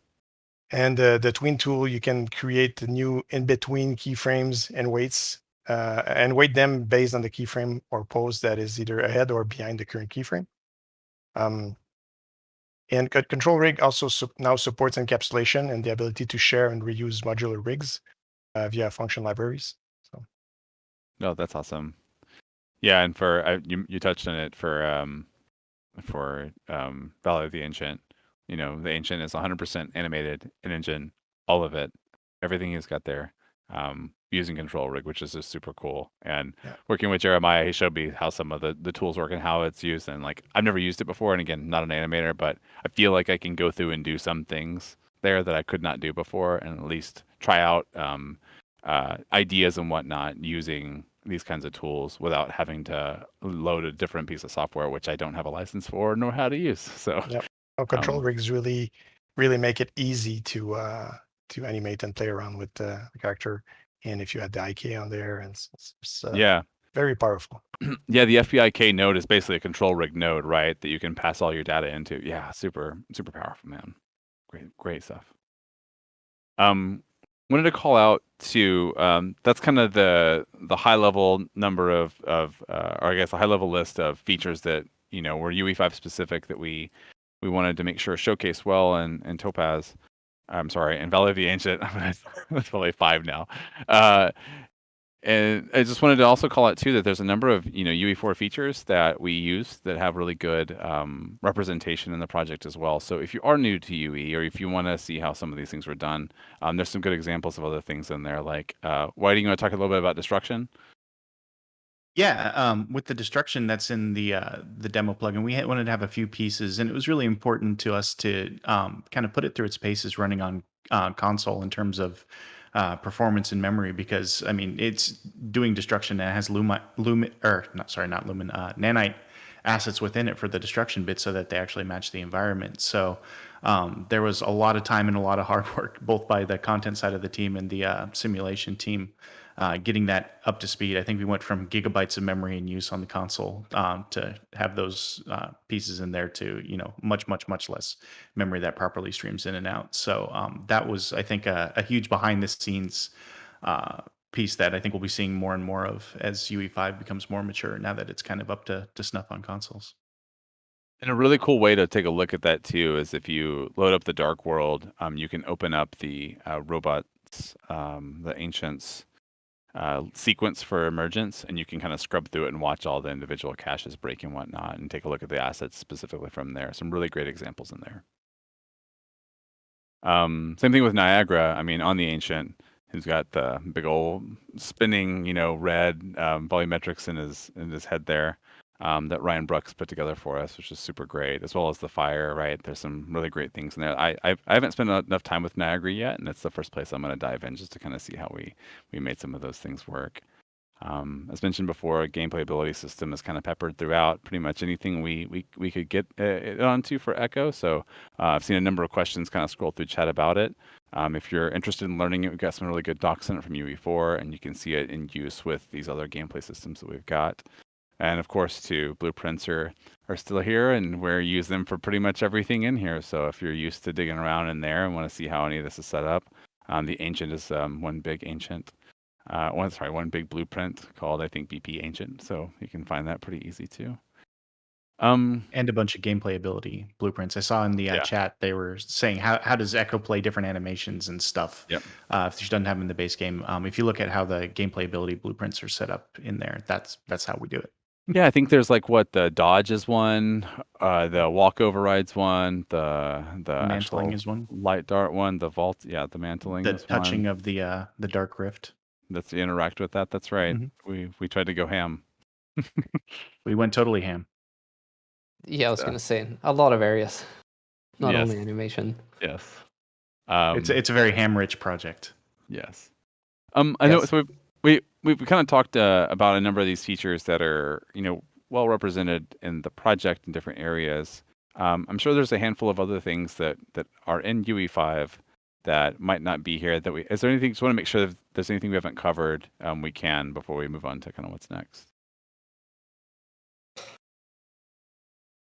And the tween tool, you can create the new in-between keyframes and weights, and weight them based on the keyframe or pose that is either ahead or behind the current keyframe. And control rig also now supports encapsulation and the ability to share and reuse modular rigs via function libraries. So. No, that's awesome. Yeah, and for you touched on it for Valley of the Ancient. The Ancient is 100% animated in engine, all of it, everything he's got there, using control rig, which is just super cool. And working with Jeremiah, he showed me how some of the tools work and how it's used. And like, I've never used it before. And again, not an animator, but I feel like I can go through and do some things there that I could not do before, and at least try out ideas and whatnot using these kinds of tools without having to load a different piece of software, which I don't have a license for nor how to use. So control rigs really make it easy to animate and play around with the character. And if you had the IK on there, and it's very powerful. Yeah, the FBIK node is basically a control rig node, right? That you can pass all your data into. Yeah, super powerful, man. Great stuff. Wanted to call out to that's kind of the high level number of or I guess a high level list of features that were UE5 specific that we wanted to make sure showcase well in Topaz. I'm sorry, in Valley of the Ancient. That's Valley 5 now. And I just wanted to also call out too that there's a number of UE4 features that we use that have really good representation in the project as well. So if you are new to UE, or if you want to see how some of these things were done, there's some good examples of other things in there. Like, why do you want to talk a little bit about destruction? Yeah, with the destruction that's in the demo plugin, we wanted to have a few pieces, and it was really important to us to kind of put it through its paces running on console in terms of performance and memory, because I mean it's doing destruction and it has nanite assets within it for the destruction bit so that they actually match the environment. So there was a lot of time and a lot of hard work both by the content side of the team and the simulation team getting that up to speed. I think we went from gigabytes of memory in use on the console to have those pieces in there to much less memory that properly streams in and out. So that was, I think, a huge behind the scenes piece that I think we'll be seeing more and more of as UE5 becomes more mature now that it's kind of up to snuff on consoles. And a really cool way to take a look at that too is if you load up the Dark World, you can open up the robots, the Ancients sequence for emergence, and you can kind of scrub through it and watch all the individual caches break and whatnot, and take a look at the assets specifically from there. Some really great examples in there. Same thing with Niagara. I mean, on the Ancient, who's got the big old spinning, red volumetrics in his head there. That Ryan Brooks put together for us, which is super great, as well as the fire. Right, there's some really great things in there. I haven't spent enough time with Niagara yet, and it's the first place I'm going to dive in just to kind of see how we made some of those things work. As mentioned before, a gameplay ability system is kind of peppered throughout pretty much anything we could get it onto for Echo. So I've seen a number of questions kind of scroll through chat about it. If you're interested in learning it, we've got some really good docs in it from UE4, and you can see it in use with these other gameplay systems that we've got. And of course, too, blueprints are still here, and we use them for pretty much everything in here. So if you're used to digging around in there and want to see how any of this is set up, the Ancient is one big Ancient. One big blueprint called, I think, BP Ancient. So you can find that pretty easy too. And a bunch of gameplay ability blueprints. I saw in the chat they were saying how does Echo play different animations and stuff. Yep. If she doesn't have them in the base game, if you look at how the gameplay ability blueprints are set up in there, that's how we do it. Yeah, I think there's like the dodge is one, the walk overrides one, the mantling is one, light dart one, the vault, the mantling, the is touching one. of the Dark Rift. That's the interact with that. That's right. Mm-hmm. We tried to go ham. We went totally ham. Yeah, I was gonna say a lot of areas, not Yes. only animation. Yes. It's a very ham-rich project. Yes. I know. So we've kind of talked about a number of these features that are well represented in the project in different areas. I'm sure there's a handful of other things that are in UE5 that might not be here. Is there anything? Just want to make sure if there's anything we haven't covered, we can before we move on to kind of what's next.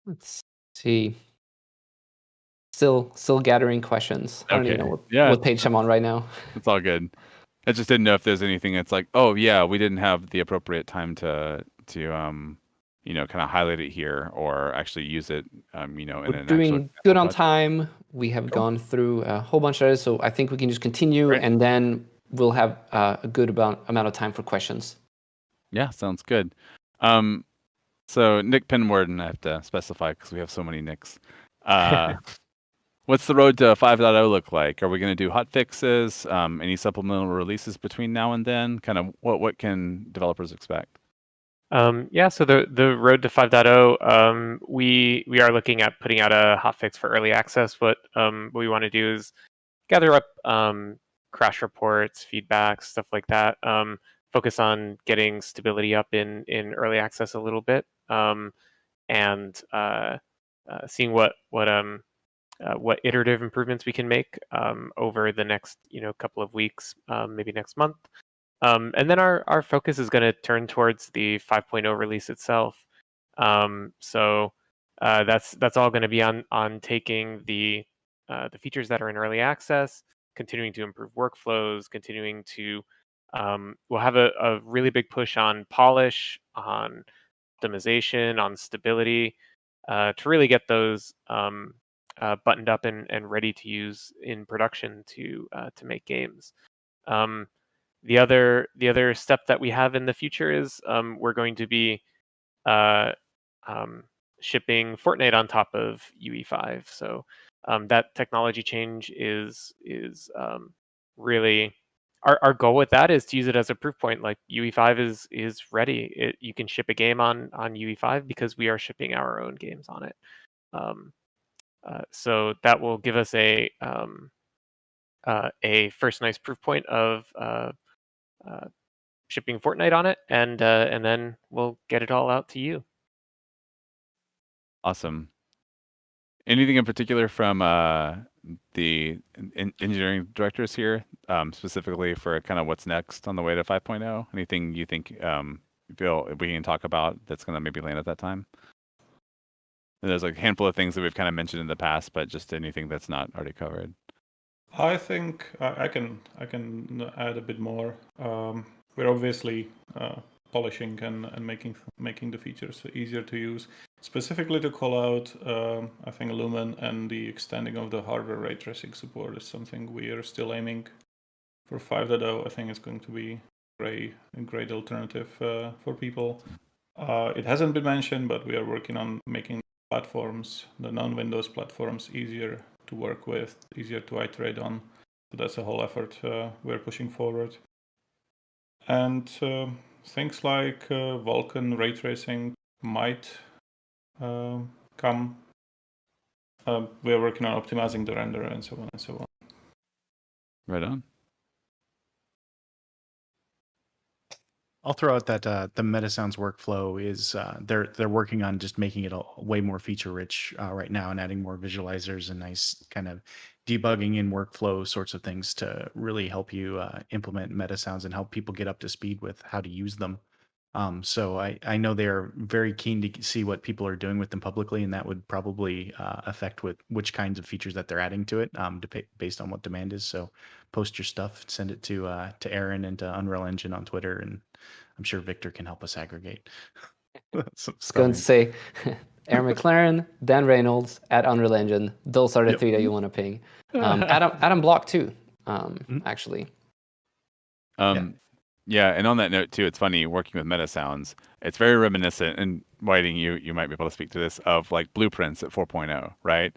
Let's see. Still gathering questions. I don't even know what page I'm on right now. It's all good. I just didn't know if there's anything that's like, oh yeah, we didn't have the appropriate time to kind of highlight it here or actually use it. We're doing good on time. We have gone through a whole bunch of it, so I think we can just continue, and then we'll have a good amount of time for questions. Yeah, sounds good. So Nick Penwarden, I have to specify because we have so many Nicks. What's the road to 5.0 look like? Are we going to do hot fixes? Any supplemental releases between now and then? Kind of what can developers expect? So the road to 5.0, we are looking at putting out a hotfix for early access. What we want to do is gather up crash reports, feedback, stuff like that. Focus on getting stability up in early access a little bit, and seeing what iterative improvements we can make over the next couple of weeks, maybe next month. And then our focus is going to turn towards the 5.0 release itself. So that's all going to be on taking the features that are in early access, continuing to improve workflows, continuing to we'll have a really big push on polish, on optimization, on stability, to really get those buttoned up and ready to use in production to make games. The other step that we have in the future is we're going to be shipping Fortnite on top of UE5. So that technology change is really our goal with that is to use it as a proof point. Like UE5 is ready. You can ship a game on UE5 because we are shipping our own games on it. So that will give us a first nice proof point of shipping Fortnite on it, and then we'll get it all out to you. Awesome. Anything in particular from the engineering directors here, specifically for kind of what's next on the way to 5.0? Anything you think you feel we can talk about that's going to maybe land at that time? And there's like a handful of things that we've kind of mentioned in the past, but just anything that's not already covered. I think I can add a bit more. We're obviously polishing and making the features easier to use. Specifically to call out, I think Lumen and the extending of the hardware ray tracing support is something we are still aiming for 5.0. I think it's going to be a great alternative for people. It hasn't been mentioned, but we are working on making platforms, the non-Windows platforms, easier to work with, easier to iterate on. that's a whole effort we're pushing forward. And things like Vulkan ray tracing might come. We are working on optimizing the render and so on and so on. Right on. I'll throw out that the MetaSounds workflow is they're working on just making it way more feature rich right now and adding more visualizers and nice kind of debugging and workflow sorts of things to really help you implement MetaSounds and help people get up to speed with how to use them. So I know they're very keen to see what people are doing with them publicly, and that would probably affect with which kinds of features that they're adding to it based on what demand is. So post your stuff, send it to Aaron and to Unreal Engine on Twitter, and I'm sure Victor can help us aggregate. I was going to say Aaron McLaren, Dan Reynolds at Unreal Engine. Those are the three that you want to ping. Adam Block too, actually. Yeah, and on that note too, it's funny working with MetaSounds. It's very reminiscent, and Whiting, you might be able to speak to this, of like Blueprints at 4.0, right?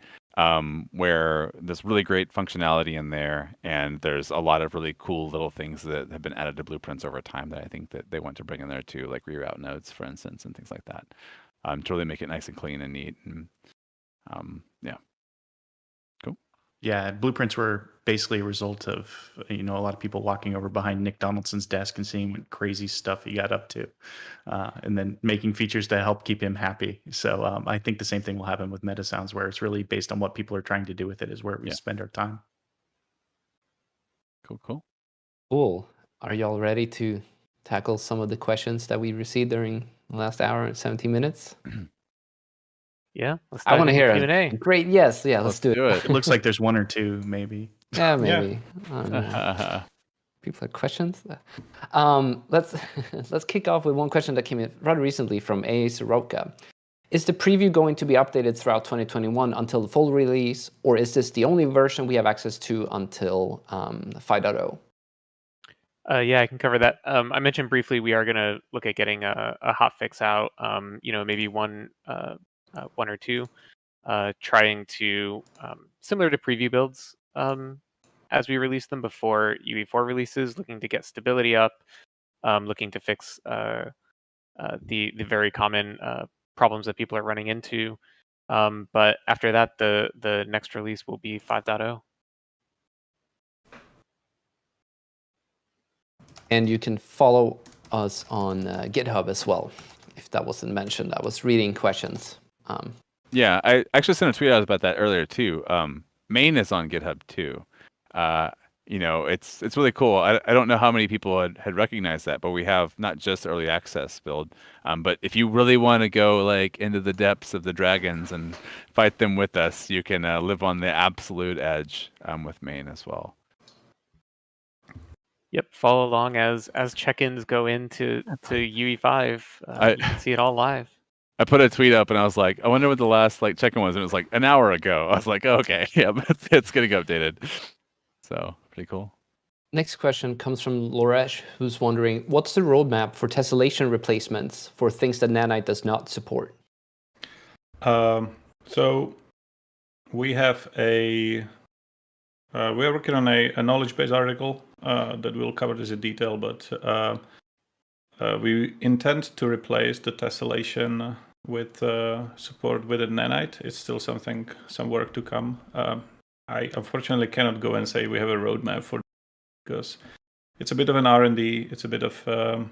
Where there's really great functionality in there, and there's a lot of really cool little things that have been added to Blueprints over time that I think that they want to bring in there too, like reroute nodes, for instance, and things like that, to really make it nice and clean and neat. And yeah. Cool. Yeah, blueprints were basically a result of a lot of people walking over behind Nick Donaldson's desk and seeing what crazy stuff he got up to, and then making features to help keep him happy. So I think the same thing will happen with MetaSounds, where it's really based on what people are trying to do with it is where we spend our time. Cool. Are y'all ready to tackle some of the questions that we received during the last hour and 17 minutes? Yeah, let's I want to hear Q&A. it. Great. Yes. Yeah. Let's do it. It looks like there's one or two, maybe. Yeah, maybe. People have questions. Let's kick off with one question that came in rather recently from A. Soroka. Is the preview going to be updated throughout 2021 until the full release, or is this the only version we have access to until 5.0? Yeah, I can cover that. I mentioned briefly we are going to look at getting a hotfix out. Maybe one or two, trying to similar to preview builds as we release them before UE4 releases, looking to get stability up, looking to fix the very common problems that people are running into. But after that, the next release will be 5.0. And you can follow us on GitHub as well, if that wasn't mentioned. I was reading questions. Yeah, I actually sent a tweet out about that earlier too. Main is on GitHub too. It's really cool. I don't know how many people had recognized that, but we have not just early access build, but if you really want to go like into the depths of the dragons and fight them with us, you can live on the absolute edge with Main as well. Yep, follow along as check-ins go into UE5. You can see it all live. I put a tweet up and I was like, I wonder what the last check-in was, and it was like an hour ago. I was like, oh, okay, yeah, it's getting updated. So pretty cool. Next question comes from Loresh, who's wondering, what's the roadmap for tessellation replacements for things that Nanite does not support? So we have we are working on a knowledge base article that will cover this in detail, but we intend to replace the tessellation with support within Nanite. It's still some work to come. I unfortunately cannot go and say we have a roadmap for, because it's a bit of an R&D, it's a bit of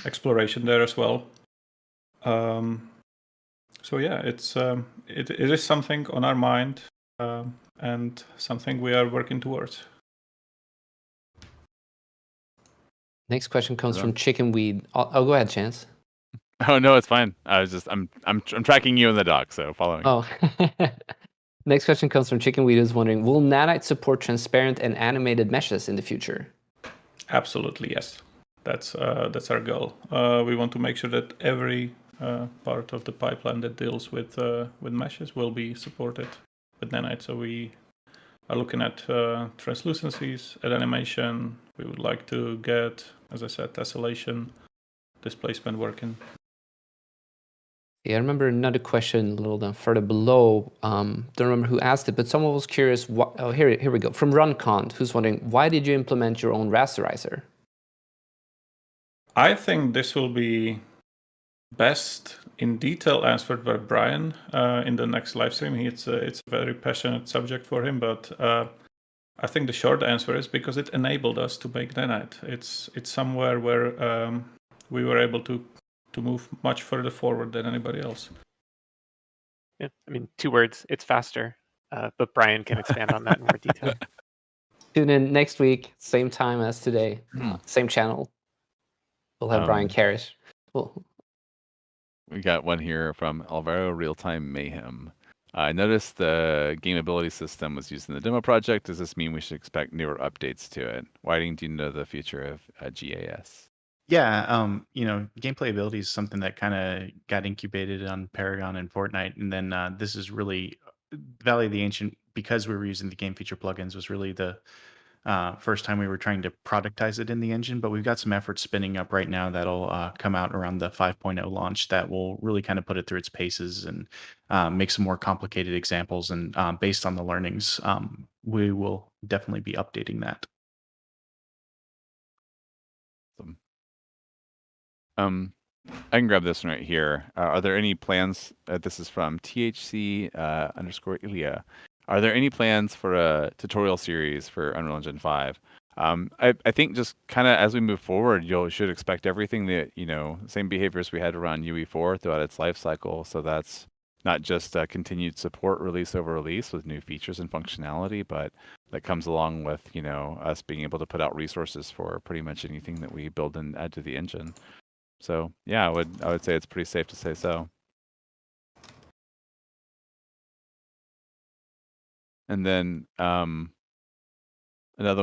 exploration there as well. So yeah, it is something on our mind and something we are working towards. Next question comes from Chickenweed. Oh, go ahead, Chance. Oh no, it's fine. I'm tracking you in the doc, so following. Oh. Next question comes from Chickenweed, who's wondering, will Nanite support transparent and animated meshes in the future? Absolutely, yes. That's our goal. We want to make sure that every part of the pipeline that deals with meshes will be supported with Nanite. So we are looking at translucencies, at animation. We would like to get, as I said, tessellation, displacement working. Yeah, I remember another question a little down further below. Don't remember who asked it, but someone was curious. Oh, here we go. From Runcont, who's wondering, why did you implement your own rasterizer? I think this will be best in detail answered by Brian in the next live stream. It's a very passionate subject for him, but I think the short answer is because it enabled us to make Nanite. It's somewhere where we were able to move much further forward than anybody else. Yeah, I mean, 2 words, it's faster. But Brian can expand on that in more detail. Tune in next week, same time as today, same channel. We'll have Brian Karish. Cool. We got one here from Alvaro Real-Time Mayhem. I noticed the game ability system was used in the demo project. Does this mean we should expect newer updates to it? Whiting, do you know the future of GAS? Yeah, gameplay ability is something that kind of got incubated on Paragon and Fortnite, and then this is really Valley of the Ancient, because we were using the game feature plugins, was really the first time we were trying to productize it in the engine. But we've got some efforts spinning up right now that'll come out around the 5.0 launch that will really kind of put it through its paces and make some more complicated examples. And based on the learnings, we will definitely be updating that. I can grab this one right here. Are there any plans? This is from THC_Ilya. Are there any plans for a tutorial series for Unreal Engine 5? I think just kind of as we move forward, you should expect everything that, same behaviors we had around UE4 throughout its life cycle. So that's not just continued support release over release with new features and functionality, but that comes along with, us being able to put out resources for pretty much anything that we build and add to the engine. So yeah, I would say it's pretty safe to say so. And then another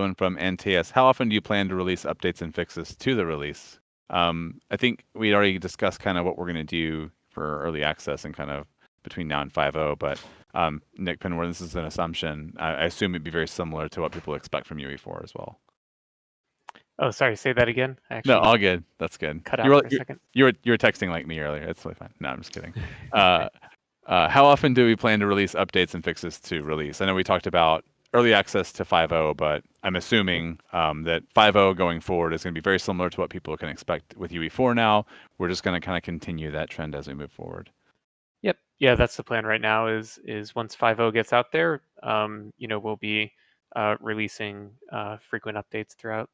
one from Antaeus. How often do you plan to release updates and fixes to the release? I think we already discussed kind of what we're going to do for early access and kind of between now and 5.0, but Nick Penwar, this is an assumption. I assume it'd be very similar to what people expect from UE4 as well. Oh, sorry. Say that again. No, all good. That's good. Cut out for a second. You were texting like me earlier. It's totally fine. No, I'm just kidding. How often do we plan to release updates and fixes to release? I know we talked about early access to 5.0, but I'm assuming that 5.0 going forward is going to be very similar to what people can expect with UE4 now. We're just going to kind of continue that trend as we move forward. Yep. Yeah, that's the plan right now. Is once 5.0 gets out there, we'll be releasing frequent updates throughout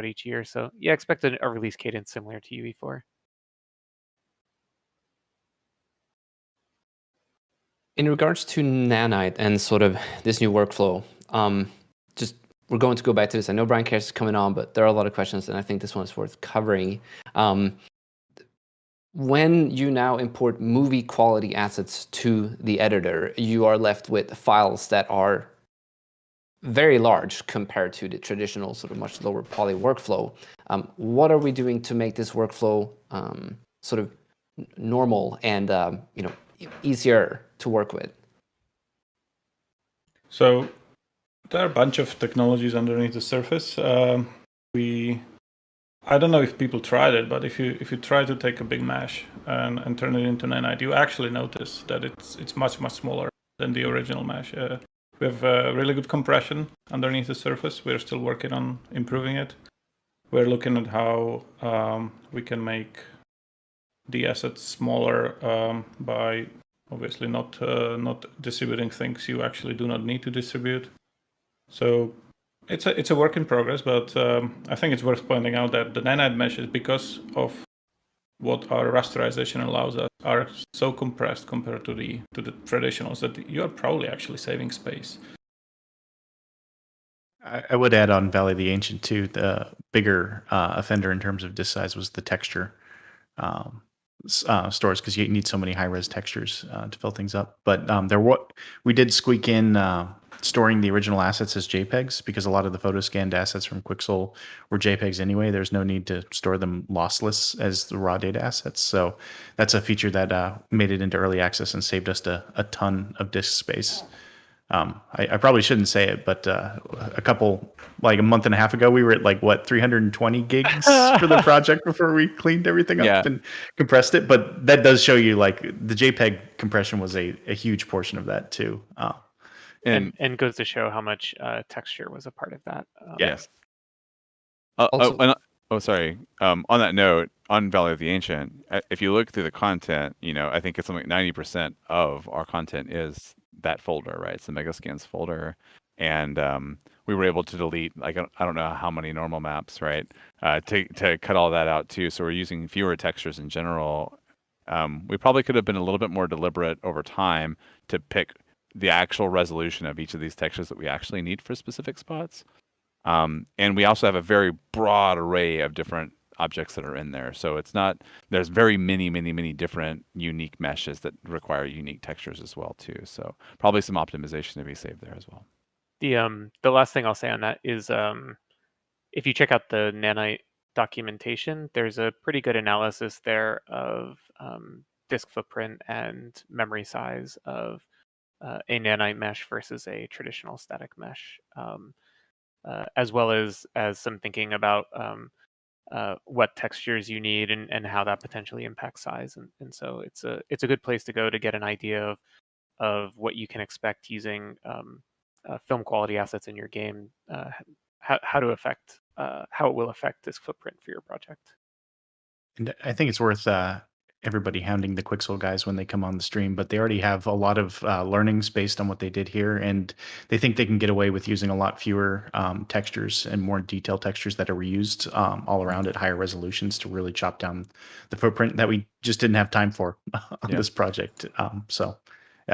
each year. So yeah, expect a release cadence similar to UE4. In regards to Nanite and sort of this new workflow, we're going to go back to this. I know Brian Karish is coming on, but there are a lot of questions, and I think this one is worth covering. When you now import movie quality assets to the editor, you are left with files that are very large compared to the traditional sort of much lower poly workflow. What are we doing to make this workflow sort of normal and easier to work with? So there are a bunch of technologies underneath the surface. I don't know if people tried it, but if you try to take a big mesh and turn it into Nanite, you actually notice that it's much smaller than the original mesh. We have really good compression underneath the surface. We're still working on improving it. We're looking at how we can make the assets smaller by obviously not distributing things you actually do not need to distribute. So it's a work in progress, but I think it's worth pointing out that the Nanite meshes, because of what our rasterization allows us, are so compressed compared to the traditionals that you are probably actually saving space. I would add on Valley of the Ancient too. The bigger offender in terms of disk size was the texture stores, because you need so many high-res textures to fill things up. But we did squeak in storing the original assets as JPEGs, because a lot of the photo scanned assets from Quixel were JPEGs anyway. There's no need to store them lossless as the raw data assets. So that's a feature that made it into early access and saved us a ton of disk space. I probably shouldn't say it, but like a month and a half ago, we were at like what 320 gigs for the project before we cleaned everything up and compressed it. But that does show you like the JPEG compression was a huge portion of that too. And goes to show how much texture was a part of that. Yes. Also- Sorry. On that note, on Valley of the Ancient, if you look through the content, I think it's something like 90% of our content is that folder, right? It's the Megascans folder, and we were able to delete like I don't know how many normal maps, right? To cut all that out too. So we're using fewer textures in general. We probably could have been a little bit more deliberate over time to pick the actual resolution of each of these textures that we actually need for specific spots. And we also have a very broad array of different objects that are in there. So there's very many different unique meshes that require unique textures as well too. So probably some optimization to be saved there as well. The last thing I'll say on that is if you check out the Nanite documentation, there's a pretty good analysis there of disk footprint and memory size of a Nanite mesh versus a traditional static mesh. As well as some thinking about what textures you need and how that potentially impacts size. And so it's a good place to go to get an idea of what you can expect using film quality assets in your game, how it will affect disk footprint for your project. And I think it's worth everybody hounding the Quixel guys when they come on the stream, but they already have a lot of learnings based on what they did here, and they think they can get away with using a lot fewer textures and more detailed textures that are reused all around at higher resolutions to really chop down the footprint that we just didn't have time for on this project. So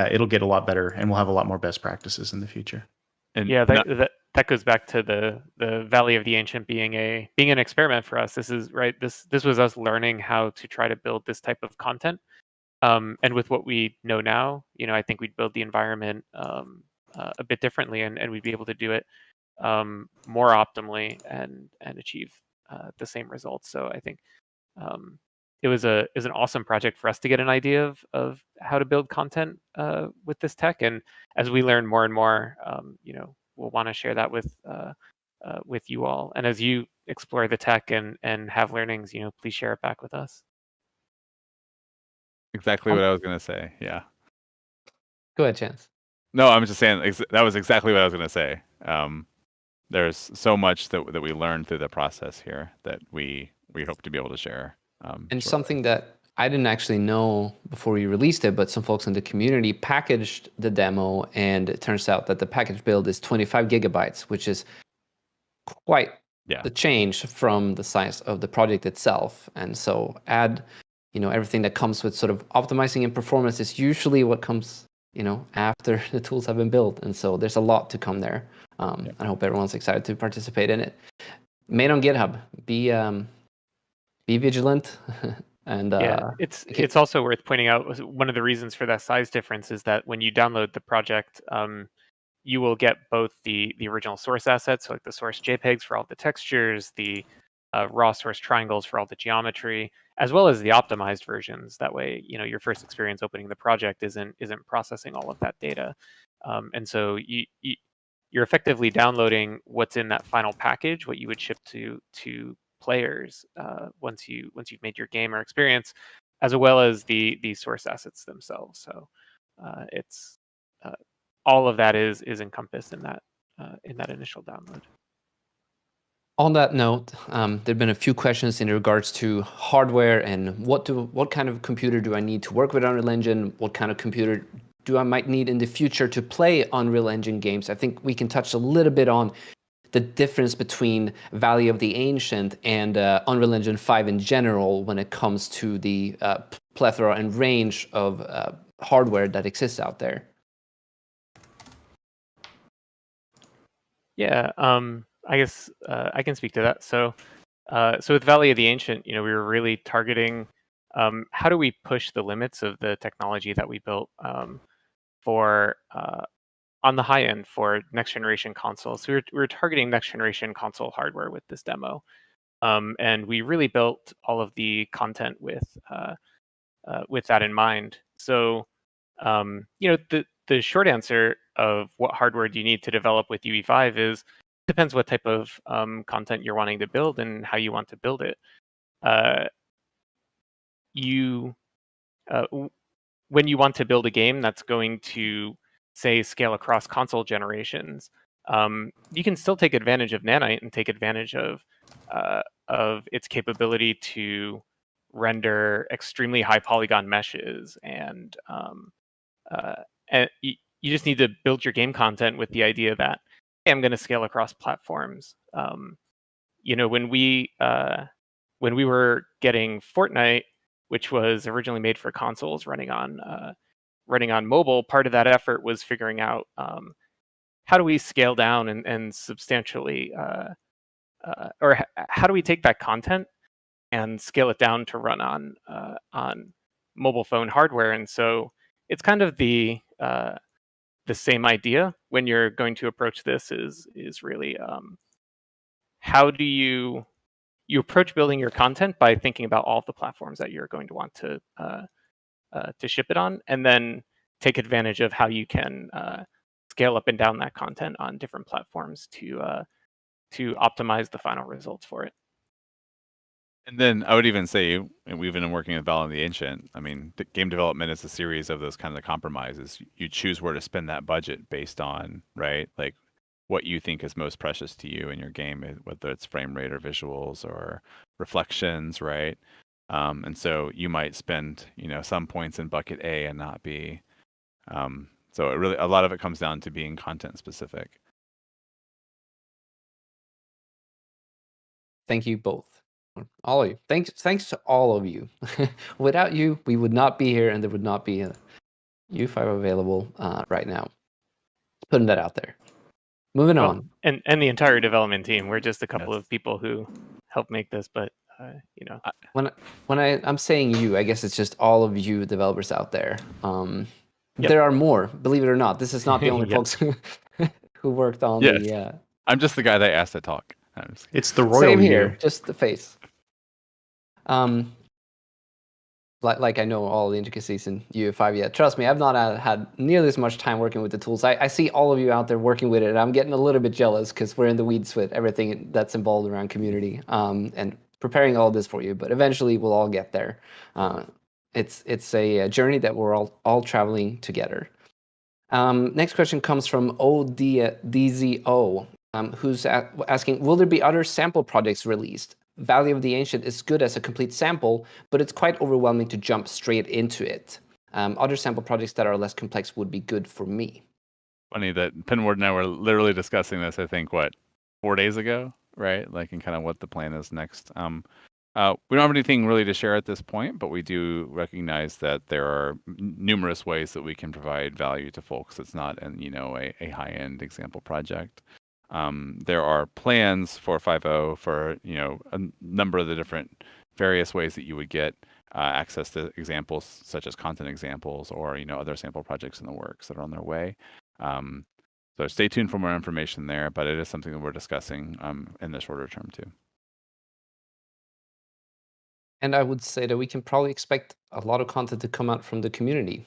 it'll get a lot better, and we'll have a lot more best practices in the future. And that goes back to the Valley of the Ancient being an experiment for us. This is right. This was us learning how to try to build this type of content. And with what we know now, I think we'd build the environment a bit differently, and we'd be able to do it more optimally and achieve the same results. So I think it was an awesome project for us to get an idea of how to build content with this tech. And as we learn more and more, we'll want to share that with you all. And as you explore the tech and have learnings, please share it back with us. Exactly what I was going to say. Yeah. Go ahead, Chance. No, I'm just saying that was exactly what I was going to say. There's so much that we learned through the process here that we hope to be able to share. And something that I didn't actually know before we released it, but some folks in the community packaged the demo, and it turns out that the package build is 25 gigabytes, which is quite the change from the size of the project itself. And so add, everything that comes with sort of optimizing and performance is usually what comes, after the tools have been built. And so there's a lot to come there. I hope everyone's excited to participate in it. Made on GitHub. Be vigilant. And it's also worth pointing out, one of the reasons for that size difference is that when you download the project, you will get both the original source assets, so like the source JPEGs for all the textures, the raw source triangles for all the geometry, as well as the optimized versions. That way, your first experience opening the project isn't processing all of that data, and so you're effectively downloading what's in that final package, what you would ship to players once you've made your game or experience, as well as the source assets themselves. So it's all of that is encompassed in that initial download. On that note, there've been a few questions in regards to hardware and what kind of computer do I need to work with Unreal Engine? What kind of computer do I might need in the future to play Unreal Engine games? I think we can touch a little bit on the difference between Valley of the Ancient and Unreal Engine 5 in general when it comes to the plethora and range of hardware that exists out there. Yeah, I guess I can speak to that. So with Valley of the Ancient, we were really targeting how do we push the limits of the technology that we built for on the high end for next generation consoles. So we were targeting next generation console hardware with this demo, and we really built all of the content with that in mind. So the short answer of what hardware do you need to develop with UE5 is depends what type of content you're wanting to build and how you want to build it. When you want to build a game that's going to, say, scale across console generations, you can still take advantage of Nanite and take advantage of its capability to render extremely high polygon meshes, and you just need to build your game content with the idea that, hey, I'm going to scale across platforms. When we were getting Fortnite, which was originally made for consoles, running on mobile, part of that effort was figuring out how do we scale down and substantially, or how do we take that content and scale it down to run on mobile phone hardware. And so it's kind of the same idea when you're going to approach this is really how do you approach building your content by thinking about all of the platforms that you're going to want to ship it on, and then take advantage of how you can scale up and down that content on different platforms to optimize the final results for it. And then I would even say, and we've been working with Valiant of the Ancient, I mean, the game development is a series of those kinds of compromises. You choose where to spend that budget based on, right, like what you think is most precious to you in your game, whether it's frame rate or visuals or reflections, right? And so you might spend, some points in bucket A and not B. So a lot of it comes down to being content specific. Thank you both. All of you. Thanks to all of you. Without you, we would not be here, and there would not be a UE5 available right now. Putting that out there. Moving on. And the entire development team. We're just a couple of people who help make this, but when I'm saying you, I guess it's just all of you developers out there. There are more, believe it or not. This is not the only folks who worked on the. I'm just the guy they asked to talk. It's the royal Same here, you. just the face. Like I know all the intricacies in UE5 yet. Trust me, I've not had nearly as much time working with the tools. I see all of you out there working with it, and I'm getting a little bit jealous because we're in the weeds with everything that's involved around community and preparing all this for you. But eventually, we'll all get there. It's a journey that we're all traveling together. Next question comes from ODZO. Who's asking, will there be other sample projects released? Valley of the Ancient is good as a complete sample, but it's quite overwhelming to jump straight into it. Other sample projects that are less complex would be good for me. Funny that Pinward and I were literally discussing this, I think, 4 days ago, right? Like, and kind of what the plan is next. We don't have anything really to share at this point, but we do recognize that there are numerous ways that we can provide value to folks. It's not, a high-end example project. There are plans for 5.0 for a number of the different various ways that you would get access to examples such as content examples or other sample projects in the works that are on their way. So stay tuned for more information there, but it is something that we're discussing in the shorter term too. And I would say that we can probably expect a lot of content to come out from the community.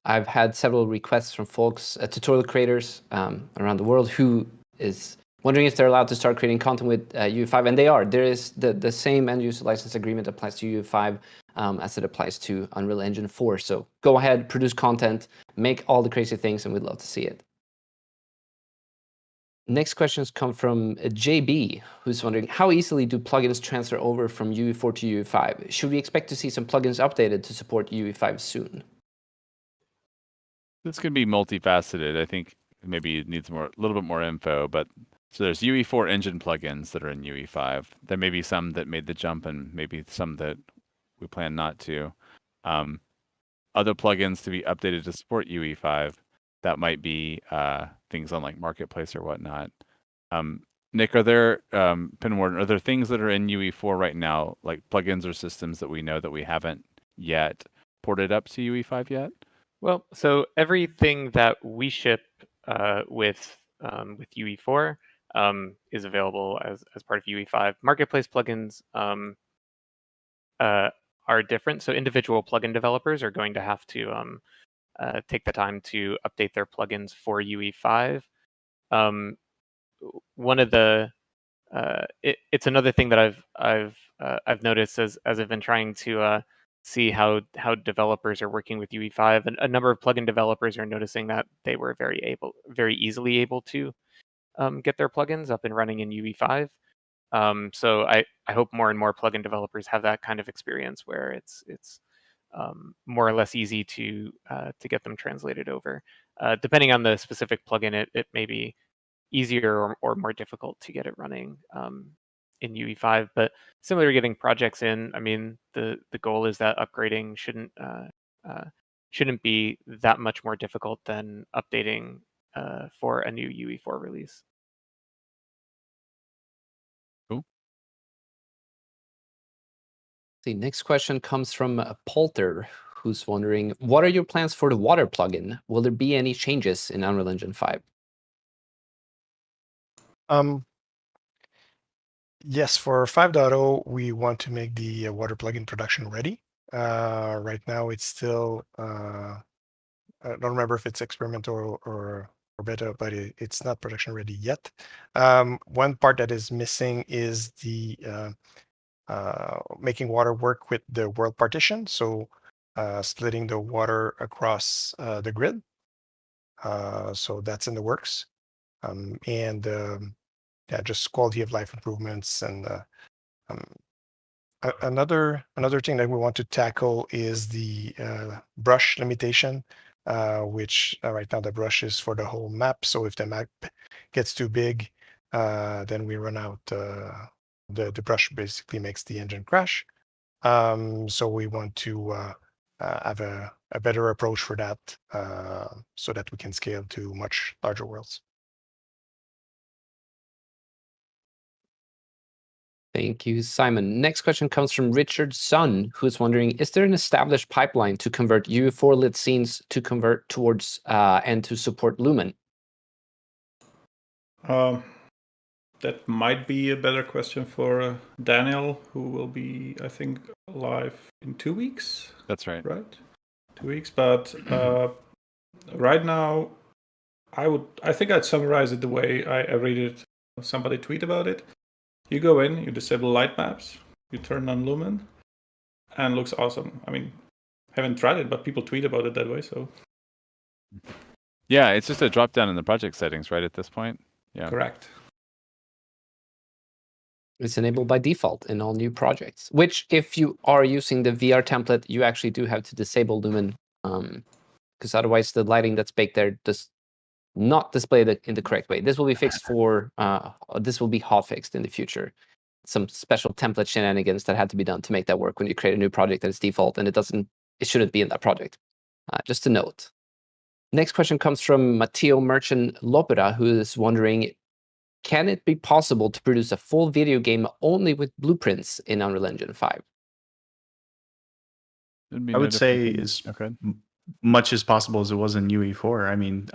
I've had several requests from folks, tutorial creators around the world who is wondering if they're allowed to start creating content with UE5, and they are. There is the same end-user license agreement applies to UE5 as it applies to Unreal Engine 4. So go ahead, produce content, make all the crazy things, and we'd love to see it. Next questions come from JB, who's wondering, how easily do plugins transfer over from UE4 to UE5? Should we expect to see some plugins updated to support UE5 soon? This could be multifaceted. I think maybe it needs a little bit more info, but so there's UE4 engine plugins that are in UE5. There may be some that made the jump and maybe some that we plan not to. Other plugins to be updated to support UE5. That might be things on like Marketplace or whatnot. Nick, are there, Pinward, are there things that are in UE4 right now, like plugins or systems that we know that we haven't yet ported up to UE5 yet? Well, so everything that we ship with UE4 is available as part of UE5. Marketplace plugins are different. So individual plugin developers are going to have to take the time to update their plugins for UE5. One of the it's another thing that I've noticed as I've been trying to see how developers are working with UE5, and a number of plugin developers are noticing that they were very easily able to get their plugins up and running in UE5. So I hope more and more plugin developers have that kind of experience where it's more or less easy to get them translated over. Depending on the specific plugin, it may be easier or more difficult to get it running in UE5. But similar to getting projects in, I mean, the goal is that upgrading shouldn't be that much more difficult than updating for a new UE4 release. The next question comes from Polter, who's wondering, what are your plans for the water plugin? Will there be any changes in Unreal Engine 5? Yes, for 5.0, we want to make the water plugin production ready. Right now, it's still, I don't remember if it's experimental or beta, but it's not production ready yet. One part that is missing is the making water work with the world partition. So splitting the water across the grid. So that's in the works. Yeah, just quality of life improvements. And another thing that we want to tackle is the brush limitation, which right now the brush is for the whole map. So if the map gets too big, then we run out. The brush basically makes the engine crash. So we want to have a better approach for that, so that we can scale to much larger worlds. Thank you, Simon. Next question comes from Richard Sun, who's wondering, is there an established pipeline to convert UE4 lit scenes to convert towards and to support Lumen? That might be a better question for Daniel, who will be, I think, live in 2 weeks. That's right. Right? 2 weeks. But right now, I think I'd summarize it the way I read it. Somebody tweet about it. You go in, you disable light maps, you turn on Lumen, and it looks awesome. I mean, haven't tried it, but people tweet about it that way, so. Yeah, it's just a drop down in the project settings, right, at this point? Yeah. Correct. It's enabled by default in all new projects, which if you are using the VR template, you actually do have to disable Lumen, because otherwise the lighting that's baked there does not display it in the correct way. This will be fixed this will be hotfixed in the future. Some special template shenanigans that had to be done to make that work when you create a new project that is default, and it shouldn't be in that project. Just a note. Next question comes from Matteo Merchant Lopera, who is wondering, can it be possible to produce a full video game only with blueprints in Unreal Engine 5? I would say as much as possible as it was in UE4. I mean,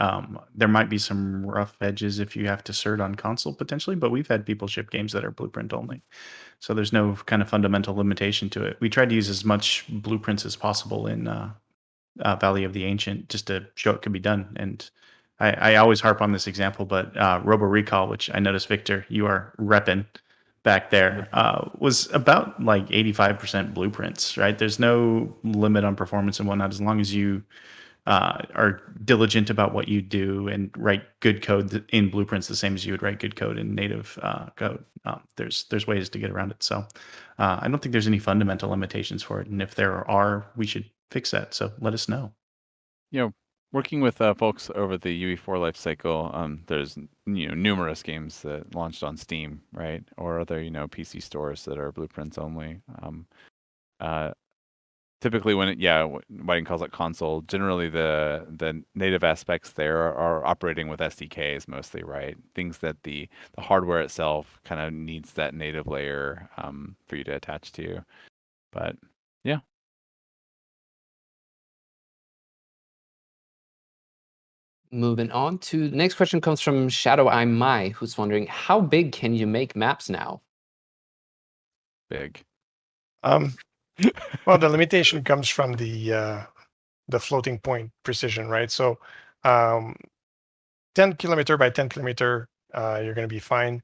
there might be some rough edges if you have to cert on console potentially, but we've had people ship games that are blueprint only. So there's no kind of fundamental limitation to it. We tried to use as much blueprints as possible in Valley of the Ancient just to show it could be done. And I always harp on this example, but Robo Recall, which I noticed, Victor, you are repping back there, was about like 85% blueprints, right? There's no limit on performance and whatnot, as long as you are diligent about what you do and write good code in blueprints the same as you would write good code in native code. There's ways to get around it. So I don't think there's any fundamental limitations for it. And if there are, we should fix that. So let us know. You know, working with folks over the UE4 life cycle, there's numerous games that launched on Steam, right, or other PC stores that are blueprints only. Typically, Whiting calls it console. Generally, the native aspects there are operating with SDKs mostly, right? Things that the hardware itself kind of needs that native layer for you to attach to. But yeah. Moving on to the next question comes from Shadow Eye Mai, who's wondering, how big can you make maps now? Big. Well, the limitation comes from the the floating point precision, right? So 10 kilometer by 10 kilometer, you're going to be fine.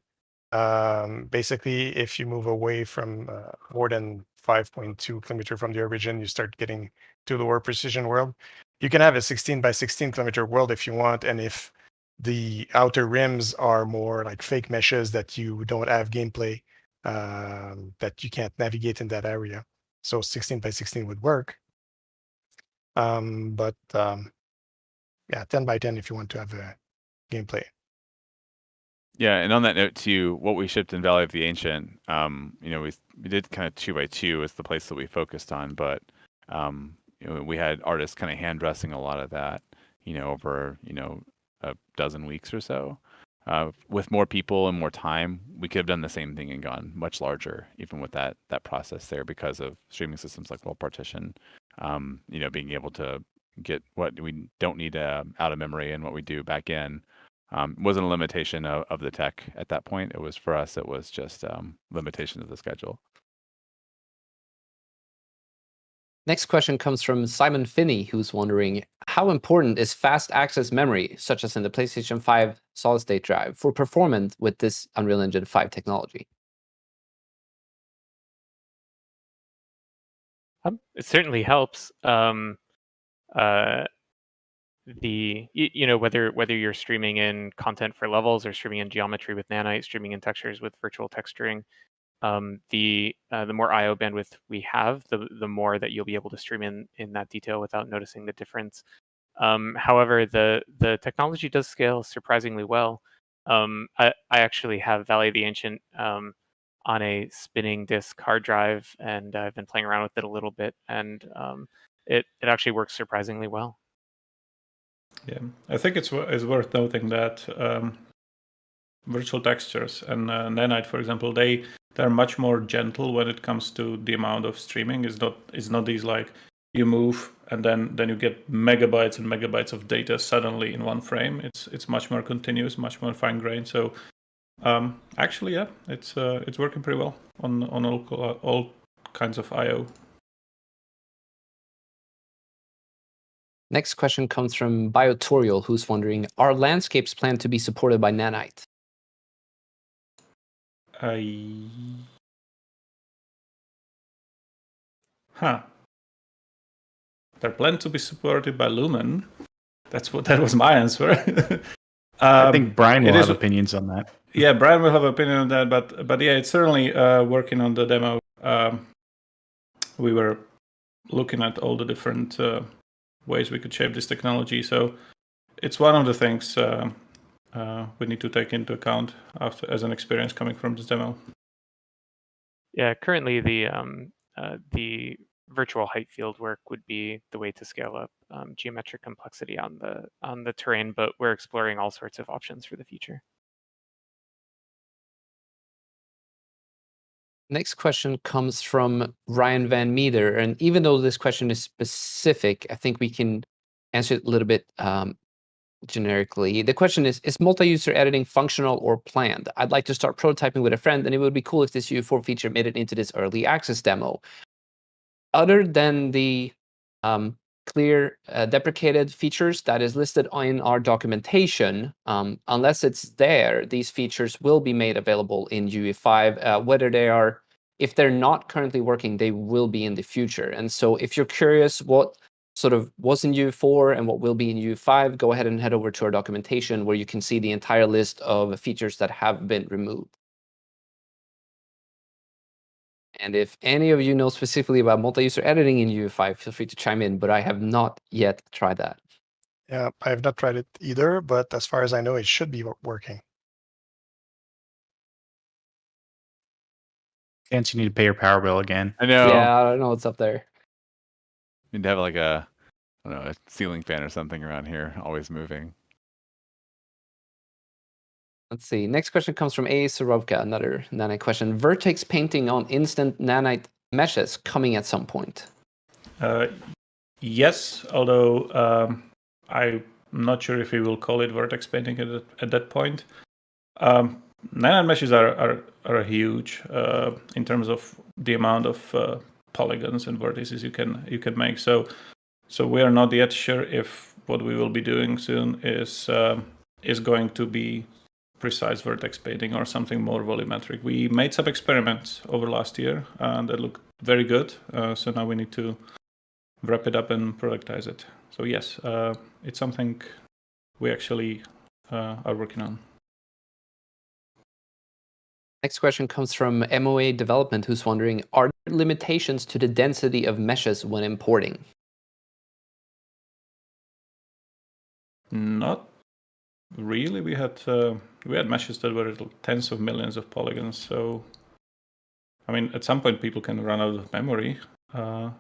Basically, if you move away from more than 5.2 kilometer from the origin, you start getting to lower precision world. You can have a 16 by 16 kilometer world if you want, and if the outer rims are more like fake meshes that you don't have gameplay, that you can't navigate in that area. So 16 by 16 would work. But yeah, 10 by 10 if you want to have a gameplay. Yeah, and on that note too, what we shipped in Valley of the Ancient, we did kind of 2 by 2 is the place that we focused on, but we had artists kind of hand dressing a lot of that, over a dozen weeks or so. With more people and more time, we could have done the same thing and gone much larger, even with that process there, because of streaming systems like World Partition. Being able to get what we don't need out of memory and what we do back in. Wasn't a limitation of the tech at that point. It was for us. It was just limitation of the schedule. Next question comes from Simon Finney, who's wondering, how important is fast access memory, such as in the PlayStation 5 solid-state drive, for performance with this Unreal Engine 5 technology? It certainly helps. Whether you're streaming in content for levels or streaming in geometry with Nanite, streaming in textures with virtual texturing, the more I/O bandwidth we have, the more that you'll be able to stream in that detail without noticing the difference. However, the technology does scale surprisingly well. I actually have Valley of the Ancient on a spinning disk hard drive, and I've been playing around with it a little bit, and it actually works surprisingly well. Yeah, I think it's worth noting that virtual textures and Nanite, for example, they're much more gentle when it comes to the amount of streaming. It's not these like you move and then you get megabytes and megabytes of data suddenly in one frame. It's much more continuous, much more fine grained. So actually, yeah, it's working pretty well on all kinds of I/O. Next question comes from Biotorial, who's wondering, are landscapes planned to be supported by Nanite? They're planned to be supported by Lumen. That was my answer. I think Brian will have opinions on that. Yeah, Brian will have an opinion on that, but yeah, it's certainly working on the demo. We were looking at all the different ways we could shape this technology. So it's one of the things we need to take into account as an experience coming from this demo. Yeah, currently the virtual height field work would be the way to scale up geometric complexity on the terrain, but we're exploring all sorts of options for the future. Next question comes from Ryan Van Meter, and even though this question is specific, I think we can answer it a little bit generically. The question is multi-user editing functional or planned? I'd like to start prototyping with a friend, and it would be cool if this UE4 feature made it into this early access demo. Other than the clear deprecated features that is listed in our documentation, unless it's there, these features will be made available in UE5. If they're not currently working, they will be in the future. And so if you're curious what sort of was in UE4 and what will be in UE5, go ahead and head over to our documentation where you can see the entire list of features that have been removed. And if any of you know specifically about multi-user editing in UE5, feel free to chime in, but I have not yet tried that. Yeah, I have not tried it either, but as far as I know, it should be working. Chance you need to pay your power bill again. I know. Yeah, I don't know what's up there. You need to have like a ceiling fan or something around here, always moving. Let's see. Next question comes from A. Sorovka, another Nanite question. Vertex painting on instant Nanite meshes coming at some point? Yes, although I'm not sure if we will call it vertex painting at that point. Nanite meshes are huge in terms of the amount of polygons and vertices you can make. So So we are not yet sure if what we will be doing soon is going to be precise vertex painting or something more volumetric. We made some experiments over last year and that looked very good. So now we need to wrap it up and productize it. So yes, it's something we actually are working on. Next question comes from MOA Development, who's wondering, are there limitations to the density of meshes when importing? Not really. We had meshes that were tens of millions of polygons. So, I mean, at some point people can run out of memory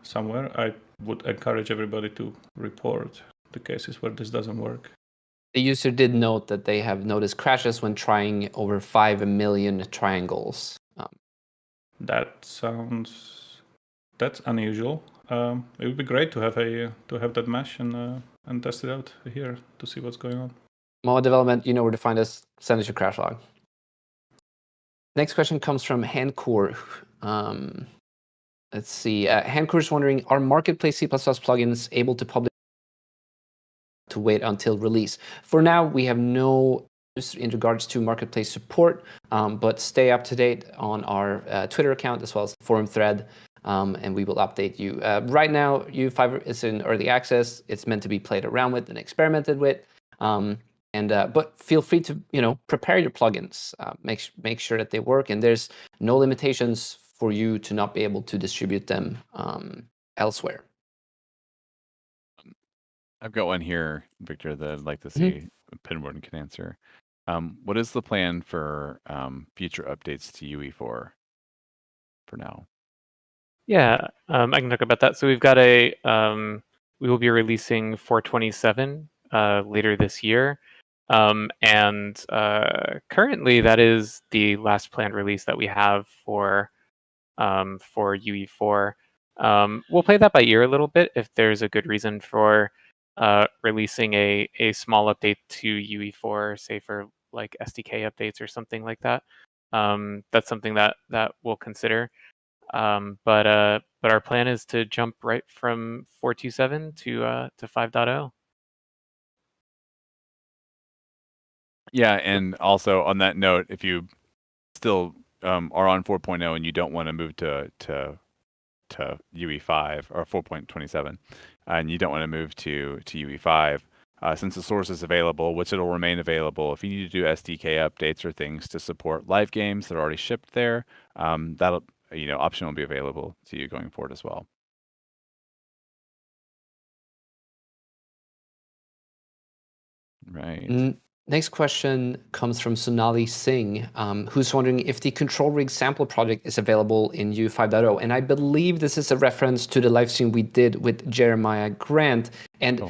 somewhere. I would encourage everybody to report the cases where this doesn't work. The user did note that they have noticed crashes when trying over 5 million triangles. That's unusual. It would be great to have that mesh and test it out here to see what's going on. MOA Development, you know where to find us. Send us your crash log. Next question comes from Hancour. Let's see. Hancour is wondering, are Marketplace C++ plugins able to publish to wait until release? For now, we have no news in regards to Marketplace support, but stay up to date on our Twitter account as well as the forum thread, and we will update you. Right now, UE5 is in early access. It's meant to be played around with and experimented with. But feel free to prepare your plugins, make sure that they work, and there's no limitations for you to not be able to distribute them elsewhere. I've got one here, Victor, that I'd like to see Pinboard can answer. What is the plan for future updates to UE4 for now? Yeah, I can talk about that. So we've got we will be releasing 427 later this year. And currently that is the last planned release that we have for UE4. We'll play that by ear a little bit if there's a good reason for releasing a small update to UE4, say for like SDK updates or something like that. That's something that we'll consider. But our plan is to jump right from 427 to 5.0. Yeah, and also on that note, if you still are on 4.0 and you don't want to move to UE5 or 4.27, and you don't want to move to UE5, since the source is available, which it'll remain available, if you need to do SDK updates or things to support live games that are already shipped there, that'll option will be available to you going forward as well. Right. Next question comes from Sonali Singh, who's wondering if the control rig sample project is available in UE 5.0. And I believe this is a reference to the live stream we did with Jeremiah Grant. And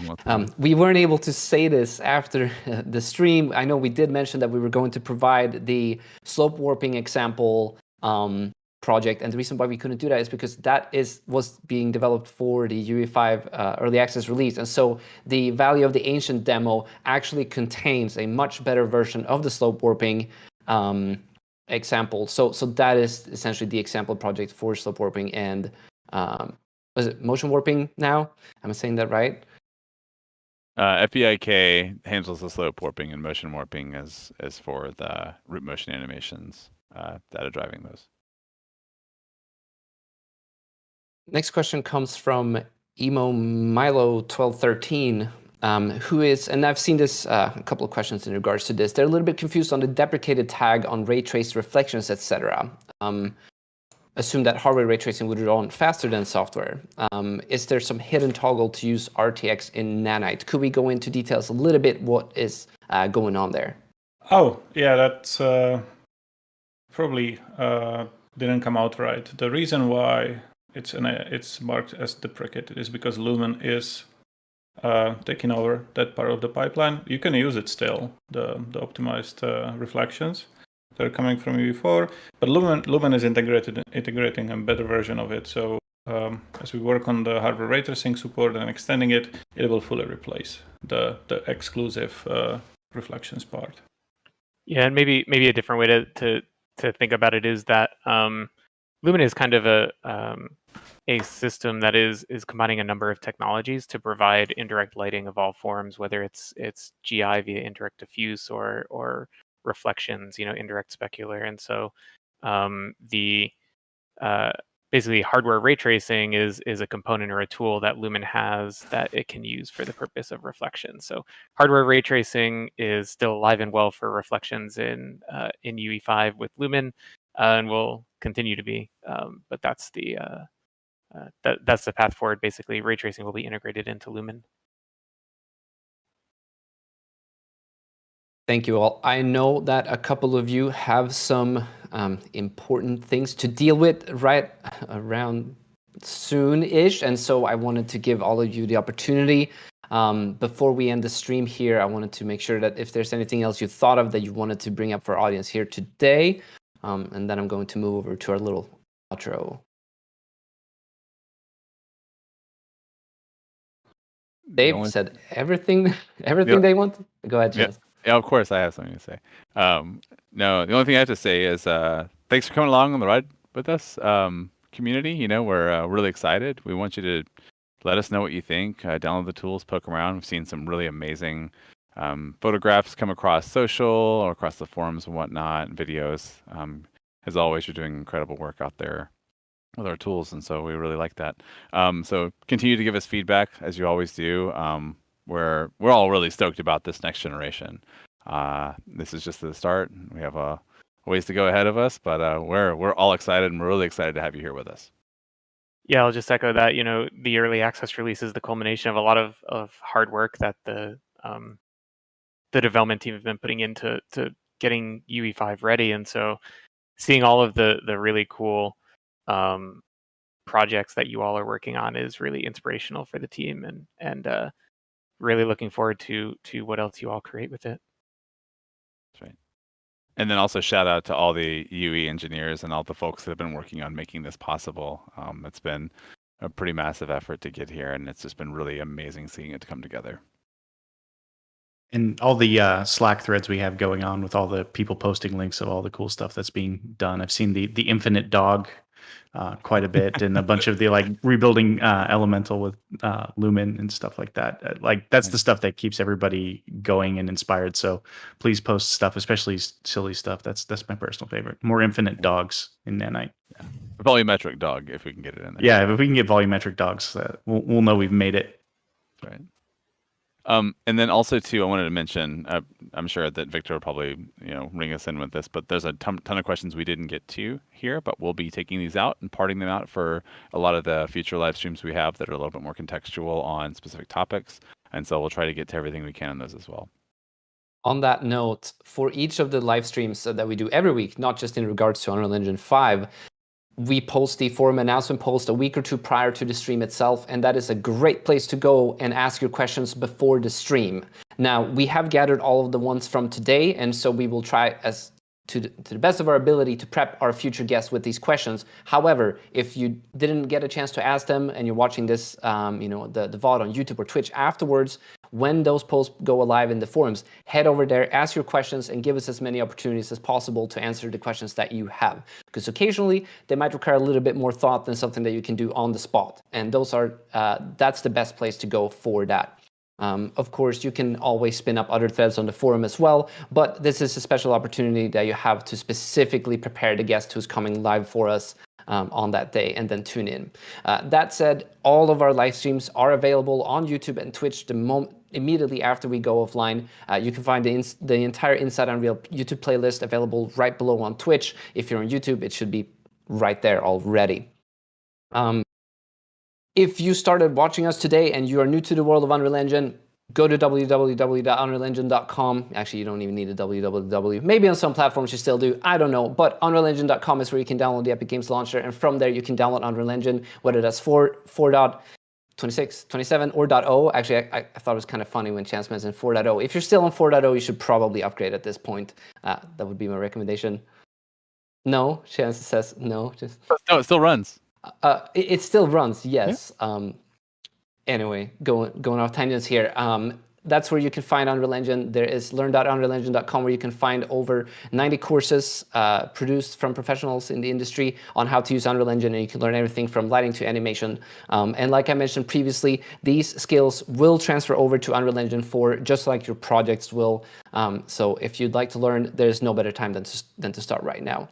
we weren't able to say this after the stream. I know we did mention that we were going to provide the slope warping example project, and the reason why we couldn't do that is because that was being developed for the UE5 early access release, and so the Valley of the Ancient demo actually contains a much better version of the slope warping example. So that is essentially the example project for slope warping and was it motion warping now? Am I saying that right? FEIK handles the slope warping, and motion warping is for the root motion animations that are driving those. Next question comes from Emo Milo 1213, who is, and I've seen this a couple of questions in regards to this. They're a little bit confused on the deprecated tag on ray trace reflections, etc. Assume that hardware ray tracing would run faster than software. Is there some hidden toggle to use RTX in Nanite? Could we go into details a little bit what is going on there? Oh, yeah, that's probably didn't come out right. The reason why it's marked as deprecated is because Lumen is taking over that part of the pipeline. You can use it still, the optimized reflections. They're coming from UE4, but Lumen is integrating a better version of it. So as we work on the hardware ray tracing support and extending it, it will fully replace the exclusive reflections part. Yeah, and maybe a different way to think about it is that Lumen is kind of a system that is combining a number of technologies to provide indirect lighting of all forms, whether it's GI via indirect diffuse or reflections, indirect specular. And so the basically hardware ray tracing is a component or a tool that Lumen has that it can use for the purpose of reflection. So hardware ray tracing is still alive and well for reflections in UE5 with Lumen, and will continue to be. But that's that's the path forward. Basically, ray tracing will be integrated into Lumen. Thank you all. I know that a couple of you have some important things to deal with right around soon-ish, and so I wanted to give all of you the opportunity. Before we end the stream here, I wanted to make sure that if there's anything else you thought of that you wanted to bring up for our audience here today, and then I'm going to move over to our little outro. Dave said everything they want. Go ahead, Chance. Yeah, of course I have something to say. No, the only thing I have to say is thanks for coming along on the ride with us, community. We're really excited. We want you to let us know what you think. Download the tools, poke around. We've seen some really amazing photographs come across social or across the forums and whatnot, and videos. As always, you're doing incredible work out there with our tools, and so we really like that. So continue to give us feedback as you always do. We're all really stoked about this next generation. This is just the start. We have a ways to go ahead of us, but we're all excited, and we're really excited to have you here with us. Yeah, I'll just echo that. The early access release is the culmination of a lot of hard work that the development team have been putting into getting UE5 ready, and so seeing all of the really cool projects that you all are working on is really inspirational for the team, and really looking forward to what else you all create with it. That's right. And then also shout out to all the UE engineers and all the folks that have been working on making this possible. It's been a pretty massive effort to get here, and it's just been really amazing seeing it to come together. And all the Slack threads we have going on with all the people posting links of all the cool stuff that's being done. I've seen the infinite dog quite a bit, and a bunch of the rebuilding Elemental with Lumen and stuff like that. That's the stuff that keeps everybody going and inspired. So please post stuff, especially silly stuff. That's my personal favorite. More infinite dogs in Nanite. Yeah. Volumetric dog, if we can get it in there. Yeah, if we can get volumetric dogs, we'll know we've made it. Right. And then also too, I wanted to mention, I'm sure that Victor will probably, ring us in with this, but there's a ton of questions we didn't get to here, but we'll be taking these out and parting them out for a lot of the future live streams we have that are a little bit more contextual on specific topics. And so we'll try to get to everything we can on those as well. On that note, for each of the live streams that we do every week, not just in regards to Unreal Engine 5, we post the forum announcement post a week or two prior to the stream itself, and that is a great place to go and ask your questions before the stream. Now, we have gathered all of the ones from today, and so we will try to the best of our ability to prep our future guests with these questions. However, if you didn't get a chance to ask them and you're watching this, the VOD on YouTube or Twitch afterwards, when those posts go live in the forums, head over there, ask your questions, and give us as many opportunities as possible to answer the questions that you have. Because occasionally, they might require a little bit more thought than something that you can do on the spot. And that's the best place to go for that. Of course, you can always spin up other threads on the forum as well, but this is a special opportunity that you have to specifically prepare the guest who's coming live for us on that day, and then tune in. That said, all of our live streams are available on YouTube and Twitch immediately after we go offline. You can find the entire Inside Unreal YouTube playlist available right below on Twitch. If you're on YouTube, it should be right there already. If you started watching us today and you are new to the world of Unreal Engine, go to www.unrealengine.com. Actually, you don't even need a www. Maybe on some platforms you still do. I don't know. But unrealengine.com is where you can download the Epic Games Launcher. And from there, you can download Unreal Engine, whether that's 4.26, 27, or .0. Actually, I thought it was kind of funny when Chance mentioned 4.0. If you're still on 4.0, you should probably upgrade at this point. That would be my recommendation. No, Chance says no. No, it still runs. It still runs, yes. Yeah. Anyway, going off tangents here. that's where you can find Unreal Engine. There is learn.unrealengine.com, where you can find over 90 courses produced from professionals in the industry on how to use Unreal Engine, and you can learn everything from lighting to animation. And like I mentioned previously, these skills will transfer over to Unreal Engine 4, just like your projects will. So if you'd like to learn, there's no better time than to start right now.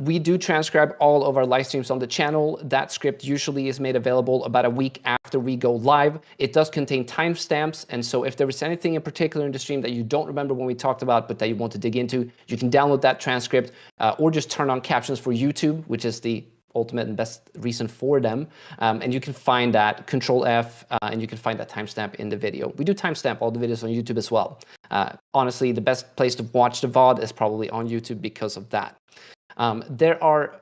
We do transcribe all of our live streams on the channel. That script usually is made available about a week after we go live. It does contain timestamps, and so if there was anything in particular in the stream that you don't remember when we talked about, but that you want to dig into, you can download that transcript or just turn on captions for YouTube, which is the ultimate and best reason for them. And you can find that, Control F, and you can find that timestamp in the video. We do timestamp all the videos on YouTube as well. Honestly, the best place to watch the VOD is probably on YouTube because of that. There are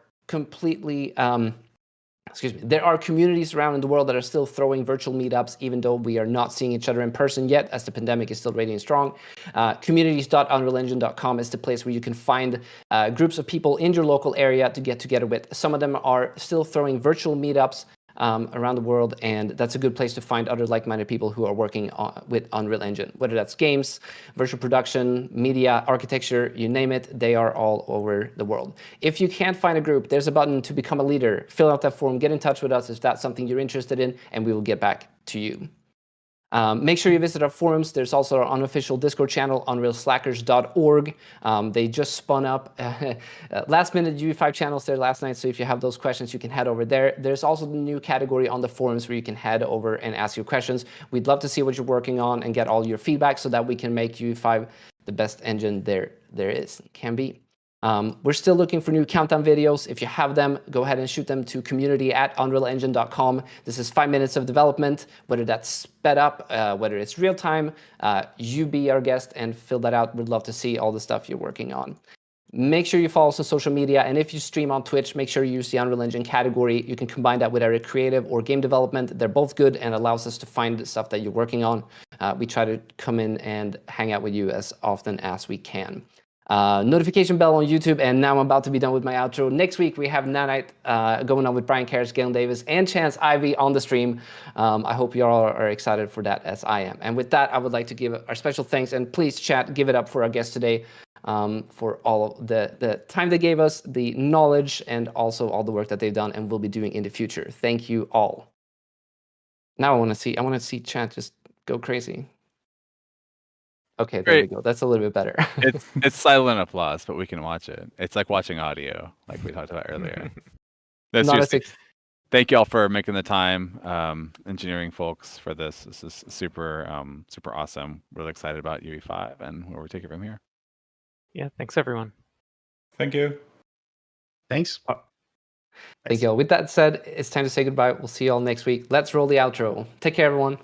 there are communities around the world that are still throwing virtual meetups, even though we are not seeing each other in person yet, as the pandemic is still raging strong. Communities.unrealengine.com is the place where you can find groups of people in your local area to get together with. Some of them are still throwing virtual meetups around the world, and that's a good place to find other like-minded people who are working with Unreal Engine, whether that's games, virtual production, media, architecture, you name it, they are all over the world. If you can't find a group, there's a button to become a leader. Fill out that form, get in touch with us if that's something you're interested in, and we will get back to you. Make sure you visit our forums. There's also our unofficial Discord channel, unrealslackers.org. They just spun up last-minute UE5 channels there last night, so if you have those questions, you can head over there. There's also the new category on the forums where you can head over and ask your questions. We'd love to see what you're working on and get all your feedback so that we can make UE5 the best engine there can be. We're still looking for new countdown videos. If you have them, go ahead and shoot them to community@unrealengine.com. This is 5 minutes of development, whether that's sped up, whether it's real time. You be our guest and fill that out. We'd love to see all the stuff you're working on. Make sure you follow us on social media, and if you stream on Twitch, make sure you use the Unreal Engine category. You can combine that with either creative or game development. They're both good and allows us to find the stuff that you're working on. We try to come in and hang out with you as often as we can. Notification bell on YouTube, and now I'm about to be done with my outro. Next week we have Nanite going on with Brian Karras, Galen Davis, and Chance Ivy on the stream. I hope you all are excited for that as I am. And with that, I would like to give our special thanks, and please chat, give it up for our guests today, for all the time they gave us, the knowledge, and also all the work that they've done and will be doing in the future. Thank you all. Now I want to see chat just go crazy. Okay, there we go. That's a little bit better. It's silent applause, but we can watch it. It's like watching audio, like we talked about earlier. Thank you all for making the time, engineering folks, for this. This is super awesome. Really excited about UE5 and where we take it from here. Yeah, thanks everyone. Thank you. Thanks. Thank you all. With that said, it's time to say goodbye. We'll see you all next week. Let's roll the outro. Take care, everyone.